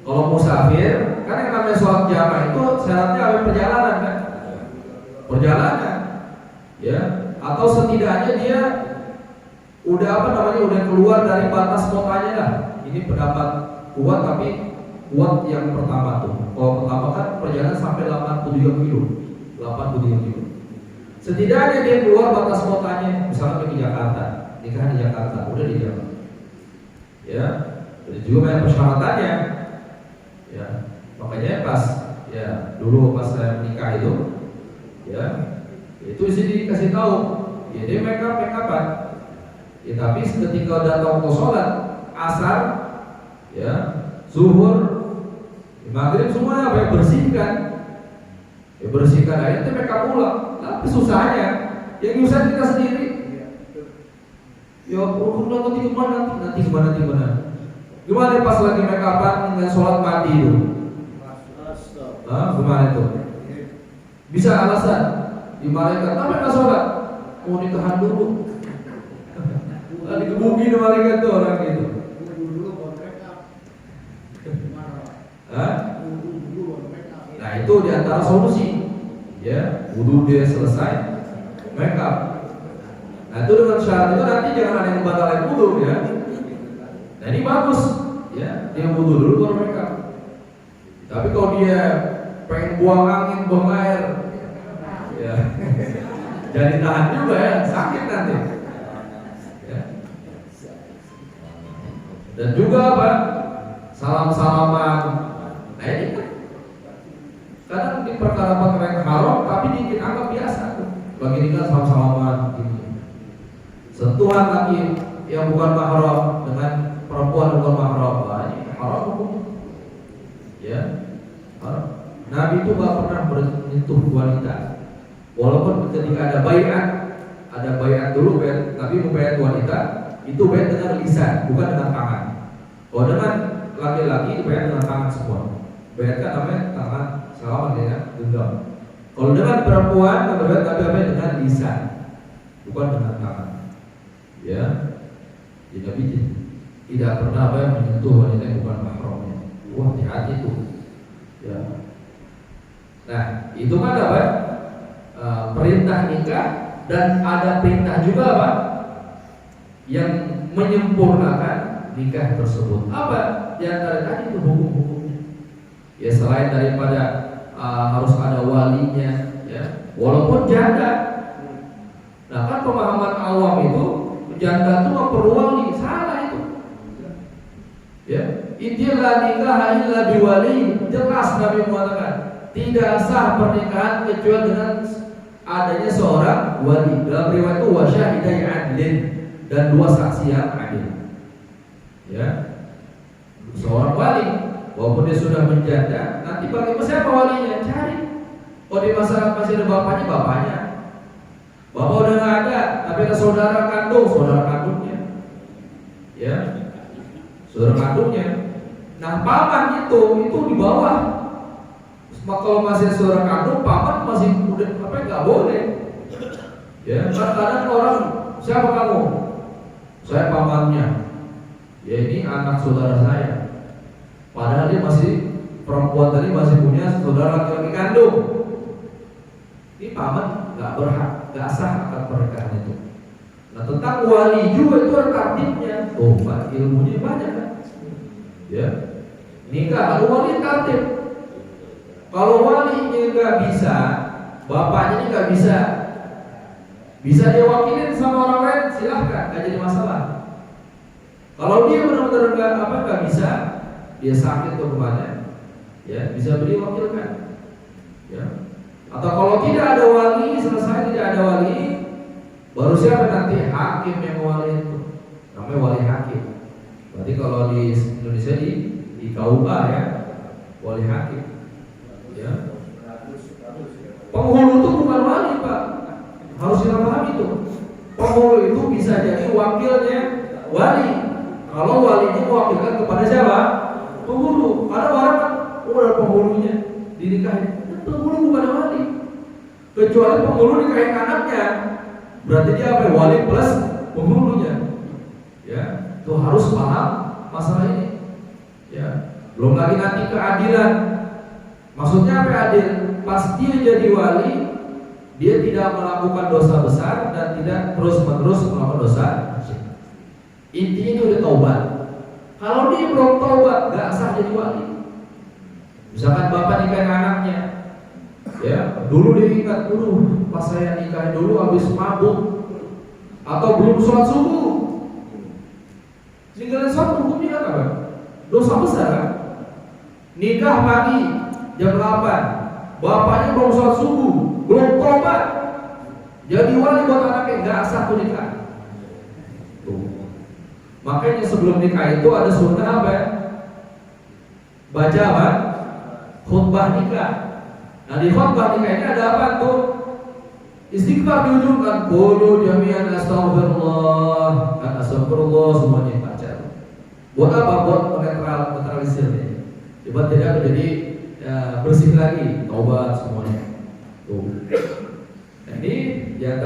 Kalau musafir, kan yang namanya sholat jamaah itu syaratnya ada perjalanan kan? Perjalanan, ya. Atau setidaknya dia udah udah keluar dari batas kotanya lah. Ini pendapat kuat tapi kuat yang pertama tuh. Kalau pertama kan perjalanan sampai 83 kilo. Setidaknya dia keluar batas kotanya, misalnya pergi Jakarta, nikahan di Jakarta, udah di Jakarta. Ya, jadi juga banyak persyaratannya. Ya, makanya pas ya dulu pas saya menikah itu, ya itu sih dikasih tahu, ya dia make upan. Ya tapi ketika datang ke sholat asar, ya zuhur, maghrib semuanya apa bersihkan. Ya bersihkan aja itu make up ulang. Tapi susahnya yang nyusahin kita sendiri. Ya nanti gimana? Gimana pas lagi make upan dengan sholat mandi itu? Gimana itu? Bisa alasan di malaikat, kenapa nggak sholat? Mau nikahan dulu. Digebukin malaikat tuh orang gitu. Hah? Nah itu diantara solusi, ya, wudhu dia selesai, make up. Nah itu dengan syarat itu nanti jangan ada yang batalin wudhu ya. Nah ini bagus, ya, dia wudhu dulu baru make up. Tapi kalau dia pengen buang angin, buang air, ya, jadi tahan juga ya, sakit nanti. Ya. Dan juga apa? Salam-salaman. Nah ini kan kadang di perkara-perkara yang haram tapi dianggap biasa. Bagi ini kan salam-salaman gitu. Sentuhan lagi yang bukan mahram dengan perempuan bukan mahram, ini haram hukumnya. Ya, haram. Nabi itu gak pernah menyentuh wanita. Walaupun ketika ada bayat dulu, Nabi membayat wanita itu bayat dengan lisan, bukan dengan tangan. Kalau dengan laki-laki bayat dengan tangan semua. Bayat kan namanya tangan, salaman ya, genggam. Kalau dengan perempuan berbayat Nabi dengan lisan, bukan dengan tangan. Ya, jadi Nabi tidak pernah menyentuh wanita yang bukan mahramnya. Wah, hati-hati itu. Ya. Nah, itu kan apa? Perintah nikah, dan ada perintah juga apa? Yang menyempurnakan nikah tersebut. Apa? Di antara tadi itu hukum-hukumnya. Ya selain daripada harus ada walinya, ya, walaupun janda. Nah kan pemahaman awam itu janda itu nggak perlu wali, salah itu. Ya, intilah nikah illa biwali. Jelas Nabi mengatakan tidak sah pernikahan kecuali dengan adanya seorang wali. Dalam riwayat itu wasyahidai adlin, dan dua saksi yang adil. Ya, seorang wali, walaupun dia sudah menjanda, nanti bagaimana siapa walinya? Cari. Oh di masyarakat masih ada bapaknya. Bapak udah nggak ada, tapi ada saudara kandungnya. Ya, saudara kandungnya. Nah paman itu di bawah. Kalau masih saudara kandung, paman masih udah nggak boleh. Ya, kadang orang, siapa kamu? Saya pamannya. Ya ini anak saudara saya. Padahal dia masih, perempuan tadi masih punya saudara laki-laki kandung. Ini paman nggak berhak, nggak sah akad pernikahan itu. Nah tentang wali juga itu ada tertibnya. Oh, ilmunya banyak kan? Ya, nikah ada wali tertib. Kalau walinya nggak bisa, bapaknya ini nggak bisa dia wakilin sama orang lain, silahkan, nggak jadi masalah. Kalau dia benar-benar nggak bisa, dia sakit tuh kemana, ya bisa beli wakilkan, ya. Atau kalau tidak ada wali, selesai tidak ada wali, baru siapa nanti? Hakim yang wali itu, namanya wali hakim. Berarti kalau di Indonesia di KUA ya, wali hakim. Ya. Penghulu itu bukan wali Pak, harus kita pahami itu. Penghulu itu bisa jadi wakilnya wali. Kalau walinya mewakilkan kepada siapa? Penghulu. Karena orang kan udah penghulunya dinikahin. Penghulu bukan wali. Kecuali penghulu nikahin anaknya, berarti dia apa? Wali plus penghulunya. Ya, itu harus paham masalah ini. Ya, belum lagi nanti keadilan. Maksudnya apa adil? Pas dia jadi wali, dia tidak melakukan dosa besar dan tidak terus-menerus melakukan dosa. Intinya dia udah taubat. Kalau dia belum taubat, gak sah jadi wali. Misalkan bapak nikahin anaknya, ya dulu dia ingat, pas saya nikahin dulu habis mabuk atau belum sholat subuh. Ninggalin sholat hukumnya kan apa? Dosa besar kan? Nikah pagi jam 8, bapaknya belum sholat subuh, belum taubat, jadi wali buat anaknya, gak sah tuh nikah. Makanya sebelum nikah itu ada sunnah apa ya? Baca apa? Khutbah nikah. Nah di khutbah nikah ini ada apa tuh? Istighfar diujungkan, qulu jami'an astaghfirullah, kan astaghfirullah semuanya baca. Buat apa? Buat menetralisir. Coba tidak menjadi bersih lagi, taubat semuanya. Tuh.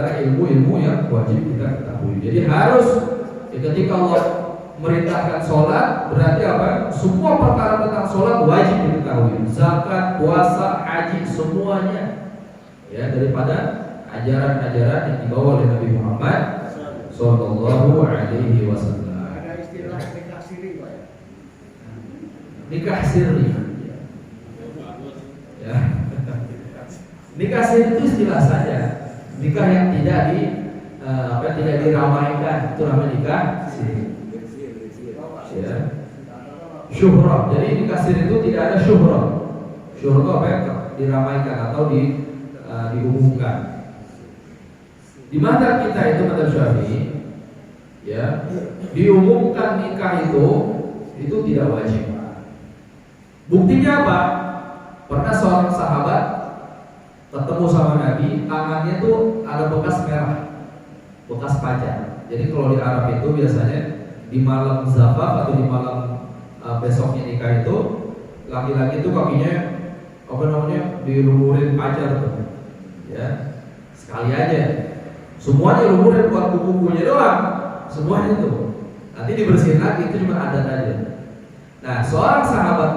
adalah ilmu-ilmu yang wajib kita ketahui. Jadi harus ketika Allah merintahkan sholat, berarti apa? Semua perkara tentang sholat wajib diketahui. Zakat, puasa, haji, semuanya ya, daripada ajaran-ajaran yang dibawa oleh Nabi Muhammad Sallallahu Alaihi Wasallam. Ada istilah nikah siri, Pak. Nikah siri. Ya. Nikah siri itu istilah saja. Nikah yang tidak diramaikan itu namanya nikah siri. Ya. Syuhrah. Jadi nikah siri itu tidak ada syuhrah. Syuhrah itu apa yang diramaikan atau diumumkan. Di mana kita itu madzhab Syafi'i, ya, diumumkan nikah itu tidak wajib. Buktinya apa? Pernah seorang sahabat ketemu sama Nabi, tangannya tuh ada bekas merah, bekas pajar. Jadi kalau di Arab itu biasanya di malam zafaf atau di malam besoknya nikah itu, laki-laki itu kakinya dilumurin pajar tuh, ya, sekali aja. Semuanya lumurin, buat kuku-kukunya doang, semuanya itu. Nanti dibersihin lagi, itu cuma adat aja. Nah, seorang sahabat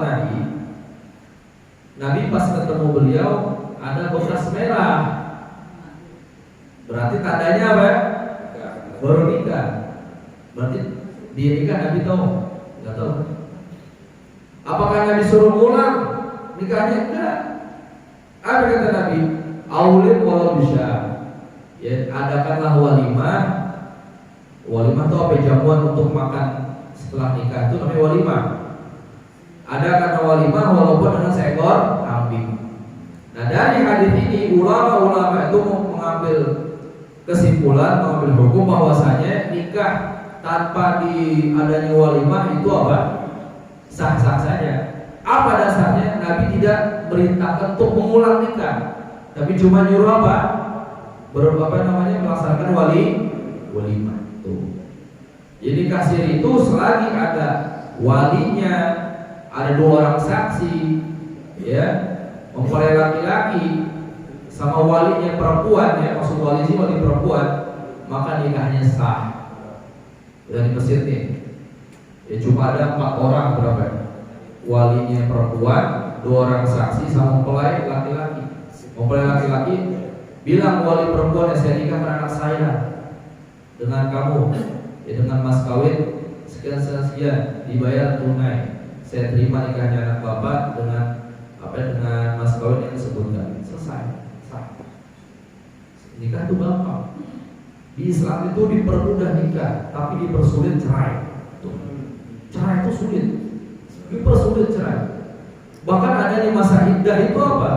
Nabi pas ketemu beliau ada bekas merah, berarti tandanya apa? Baru nikah. Berarti dia nikah Nabi tahu? Nggak tahu. Apakah Nabi suruh ngulang nikahnya? Enggak. Apa kata Nabi? Aulim walau bisa. Ya, adakanlah walimah. Walimah itu apa? Jamuan untuk makan setelah nikah itu namanya walimah. Adakan walimah walaupun dengan seekor kambing. Nah, dari hadis ini ulama-ulama itu mengambil kesimpulan, mengambil hukum bahwasanya nikah tanpa adanya walimah itu apa? Sah-sah saja. Apa dasarnya? Nabi tidak merintahkan untuk mengulang nikah, tapi cuma nyuruh apa? Melaksanakan walimah tuh. Jadi kasir itu selagi ada walinya, ada 2 orang saksi, ya, mempelai laki-laki sama walinya perempuan, ya, maksud wali sih wali perempuan, maka nikahnya sah. Dan di Mesir nih, ya cuma ada 4 orang berapa? Walinya perempuan, 2 orang saksi sama mempelai laki-laki. Mempelai laki-laki bilang wali perempuan, saya nikahkan anak saya dengan kamu, ya, dengan mas kawin sekian dibayar tunai. Saya terima nikahnya anak bapak dengan mas kawin yang disebutkan. Selesai, sah. Nikah itu gampang. Di Islam itu dipermudah nikah, tapi dipersulit cerai. Cerai itu sulit, dipersulit cerai. Bahkan ada di masa iddah itu apa?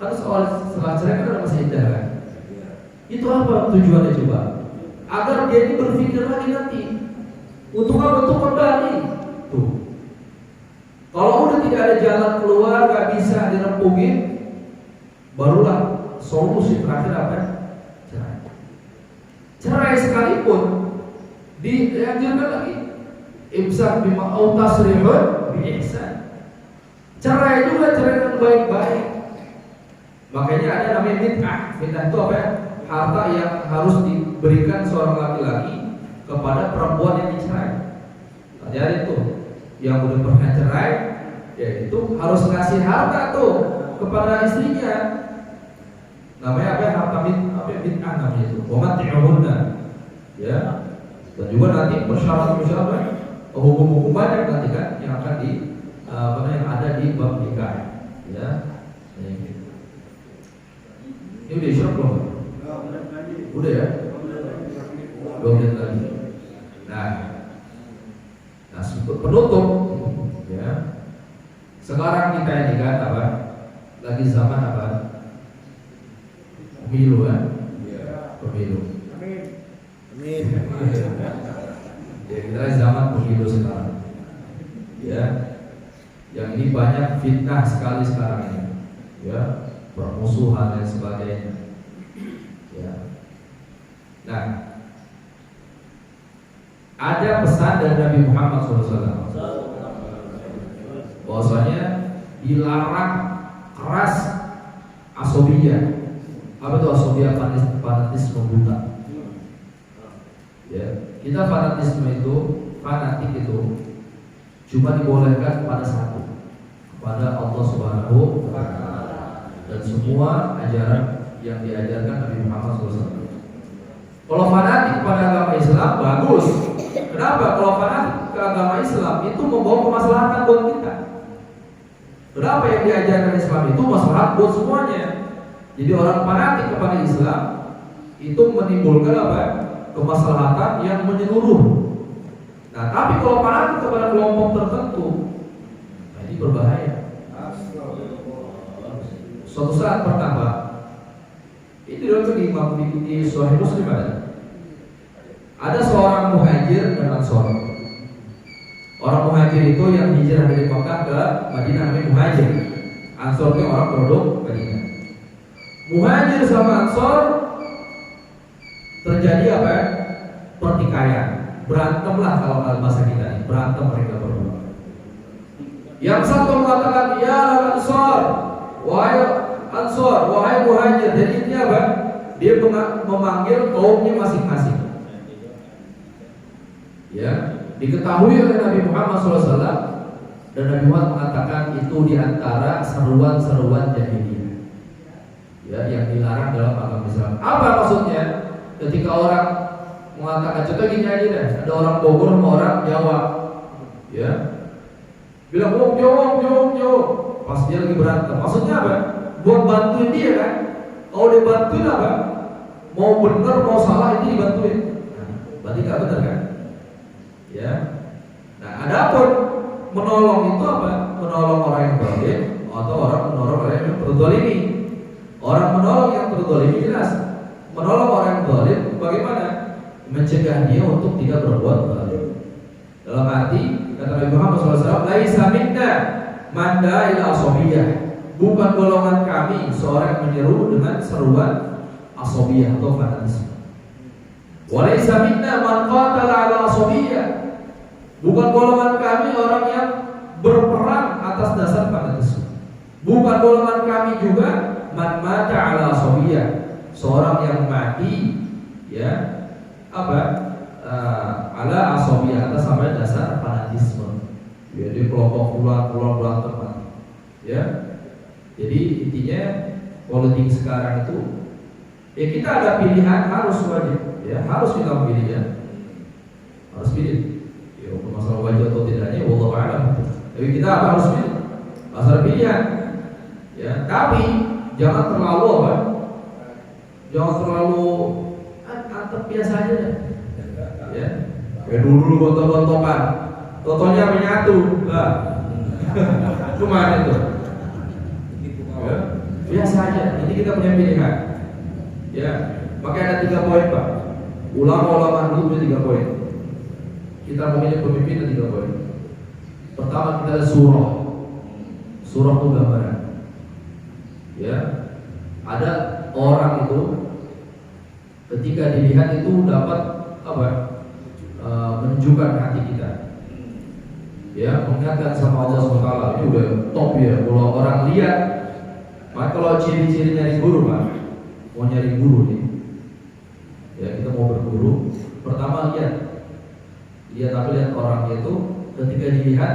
Kan setelah cerai kan ada masa iddah kan? Itu apa tujuannya coba? Agar dia ini berpikir lagi nanti untuk apa? Untuk kembali. Tuh. Kalau udah tidak ada jalan keluar, gak bisa dirempungin, barulah solusi terakhir apa? Cerai. Cerai sekalipun dianjurkan lagi. Imsak bima au tasrihun bi ihsan. Cerai juga cerai dengan baik-baik. Makanya ada namanya bid'ah. Bid'ah itu apa ya? Harta yang harus diberikan seorang laki-laki kepada perempuan yang dicerai. Jadi itu yang udah pernah cerai, ya itu harus ngasih harta tuh kepada istrinya. Namanya apa? Harta bid'ah namanya itu. Wa mat'ihunna. Ya. Dan juga nanti persyaratan hukum-hukum banyak nanti kan yang akan yang ada di bab nikah. Ya. Ini udah isyarat belum? Udah ya? 2 menit lagi. Nah, penutup, ya. Sekarang kita ini kan apa? Lagi zaman apa? Pemilu kan? Pemilu. Amin. Ya, kita lagi zaman pemilu sekarang. Ya. Yang ini banyak fitnah sekali sekarang ini. Ya. Permusuhan dan sebagainya. Ya. Nah, ada pesan dari Nabi Muhammad SAW bahwasanya dilarang keras asobiyah, Apa itu asobia? Fanatisme buta. Ya, kita fanatisme itu, fanatik itu cuma dibolehkan pada satu, pada Allah Subhanahu wa Ta'ala, dan semua ajaran yang diajarkan Nabi Muhammad SAW. Kalau fanatik pada agama Islam bagus. Kenapa? Kalau fanatik ke agama Islam itu membawa kemaslahatan buat kita. Kenapa yang diajarkan Islam itu maslahat buat semuanya? Jadi orang fanatik kepada Islam itu menimbulkan apa? Kemaslahatan yang menyeluruh. Nah, tapi kalau fanatik kepada kelompok tertentu, nah ini berbahaya. Suatu saat pertama, ini dalam di Sahih Muslim ada seorang muhajir dan ansor. Orang muhajir itu yang hijrah dari Makkah ke Madinah namanya muhajir. Ansor itu orang penduduk Madinah. Muhajir sama ansor terjadi apa? Pertikaian. Berantemlah kalau bahasa kita ini. Berantem mereka berdua. Yang satu mengatakan, ya ansor, wahai ansor, wahai muhajir. Jadi ini apa? Dia memanggil kaumnya masing-masing. Ya, diketahui oleh Nabi Muhammad SAW, dan Nabi Muhammad mengatakan itu diantara seruan-seruan jahiliyah, ya, yang dilarang dalam agama Islam. Apa maksudnya? Ketika orang mengatakan, contoh gini aja deh, ada orang Bogor sama orang Jawa, ya, bilang jauh, pas dia lagi berantem. Maksudnya apa? Buat bantuin dia kan? Kalau dia bantuin apa? Mau benar mau salah itu dibantuin. Berarti nggak benar kan? Ya. Nah, adapun menolong itu apa? Menolong orang yang zalim atau orang menolong orang yang terzalimi. Orang menolong yang terzalimi jelas. Menolong orang yang zalim bagaimana? Mencegah dia untuk tidak berbuat zalim. Dalam arti kata Nabi Muhammad SAW, laisa minna man da'a ila asobiyah. Bukan golongan kami seorang yang menyeru dengan seruan asobiyah atau fanatisme. Walaysa minna man qatala ala asobiyah. Bukan golongan kami orang yang berperang atas dasar fanatisme. Bukan golongan kami juga man mata ala asobiyah, seorang yang mati ya ala asobiyah atas sampai dasar fanatisme. Jadi kelompok pulang teman. Ya. Jadi intinya politik sekarang itu ya kita ada pilihan, harus wajib ya, harus kita pilih ya. Harus pilih. Ya, masalah wajib atau tidaknya wallahu a'lam. Tapi kita harus pilih. Masalah pilihan. Ya, tapi jangan terlalu apa? Jangan terlalu antep biasa aja deh. Ya. Kayak dulu gontok-gontokan. Totonya menyatu. Nah. Cuma itu. Ya. Biasa aja. Ini kita punya pilihan. Ya. Makanya ada 3 poin, Pak. Ulama-ulama dulu punya 3 poin. Kita memilih pemimpin ada 3 poin. Pertama kita ada surah. Surah itu gambaran. Ya. Ada orang itu ketika dilihat itu dapat apa? Menunjukkan hati kita. Ya, mengingatkan sama Allah SWT. Ini udah top ya. Kalau orang lihat, maka kalau ciri-ciri nyari guru, Pak, mau nyari guru nih. Ya, kita mau berguru. Pertama lihat orang itu ketika dilihat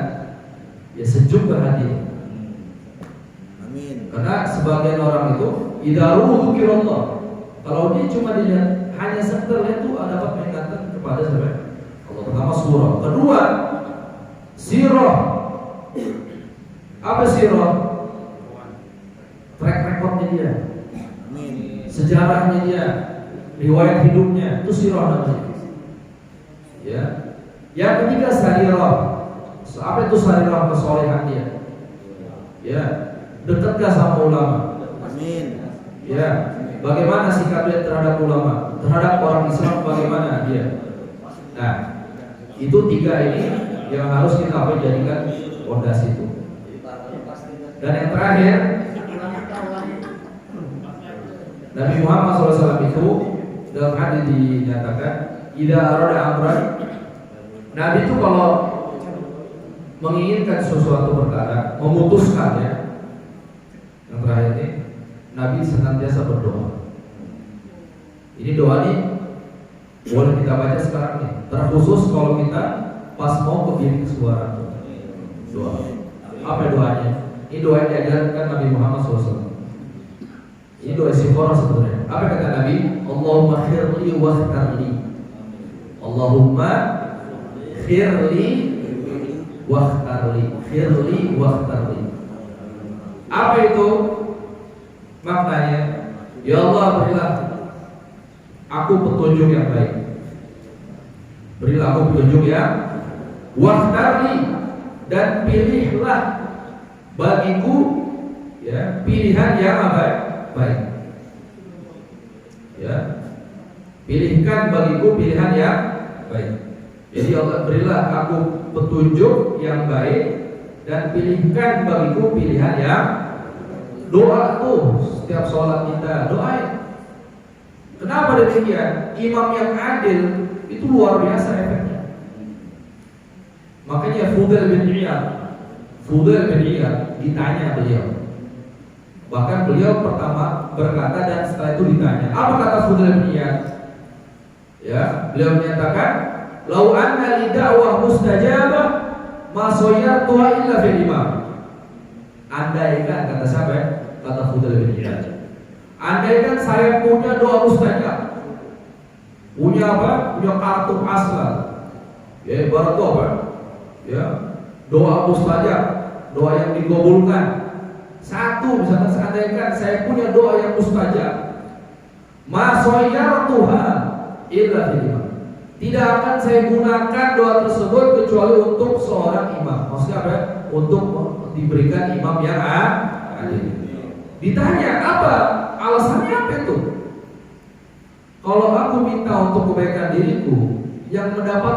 ya sejuk ke hati. Amin. Karena sebagian orang itu idaru dzikirullah. Kalau dia cuma dilihat hanya sekedar itu dapat mengingatkan kepada siapa? Allah. Pertama surah. Kedua sirah. Apa sirah? Track recordnya dia. Amin. Sejarahnya dia, riwayat hidupnya, itu sirah namanya. Ya. Yang ketiga sarirah. Apa itu sarirah? Kesolehan dia. Ya. Dekat gak sama ulama? Amin. Ya. Bagaimana sikap dia terhadap ulama? Terhadap orang Islam bagaimana dia? Nah, itu 3 ini yang harus kita jadikan fondasi itu. Dan yang terakhir, Nabi Muhammad SAW itu dalam hadis dinyatakan, idza arada amran, Nabi itu kalau menginginkan sesuatu perkara, memutuskan ya. Yang terakhir ini, Nabi senantiasa berdoa. Ini doa nih boleh kita baca sekarang nih. Terkhusus kalau kita pas mau berdiri ke suara. Doa. Apa doanya? Ini doa yang diajarkan Nabi Muhammad SAW. Ini doa istighfar sebenarnya. Apa kata Nabi? Allahumma khirli wakhtarli. Allahumma khirli wakhtarli. Khirli wakhtarli. Apa itu maknanya? Ya Allah, berilah aku petunjuk yang baik. Berilah aku petunjuk yang wakhtarli, dan pilihlah bagiku ya pilihan yang baik. Ya. Pilihkan bagiku pilihan yang baik. Jadi Allah, berilah aku petunjuk yang baik dan pilihkan bagiku pilihan yang. Doa tuh setiap sholat kita doain. Kenapa demikian? Imam yang adil itu luar biasa efeknya. Makanya Fudail bin Iyad ditanya beliau. Bahkan beliau pertama berkata dan setelah itu ditanya. Apa kata Fudail bin Iyad? Ya, beliau menyatakan, "Lau anna li da'wah mustajabah ma sayyartuha illa fil imam." Andaikan, kata siapa? Kata Fudail bin Iyad. Andaikan saya punya doa mustajab, punya apa? Punya kartu asal. Ya, ibarat apa? Ya, doa mustajab, doa yang dikabulkan. Satu, misalkan seandainya saya punya doa yang mustajab, ma sayyartuha illa fil imam. Tidak akan saya gunakan doa tersebut kecuali untuk seorang imam. Maksudnya apa? Untuk diberikan imam yang adil. Ditanya apa? Alasannya apa itu? Kalau aku minta untuk kebaikan diriku, yang mendapat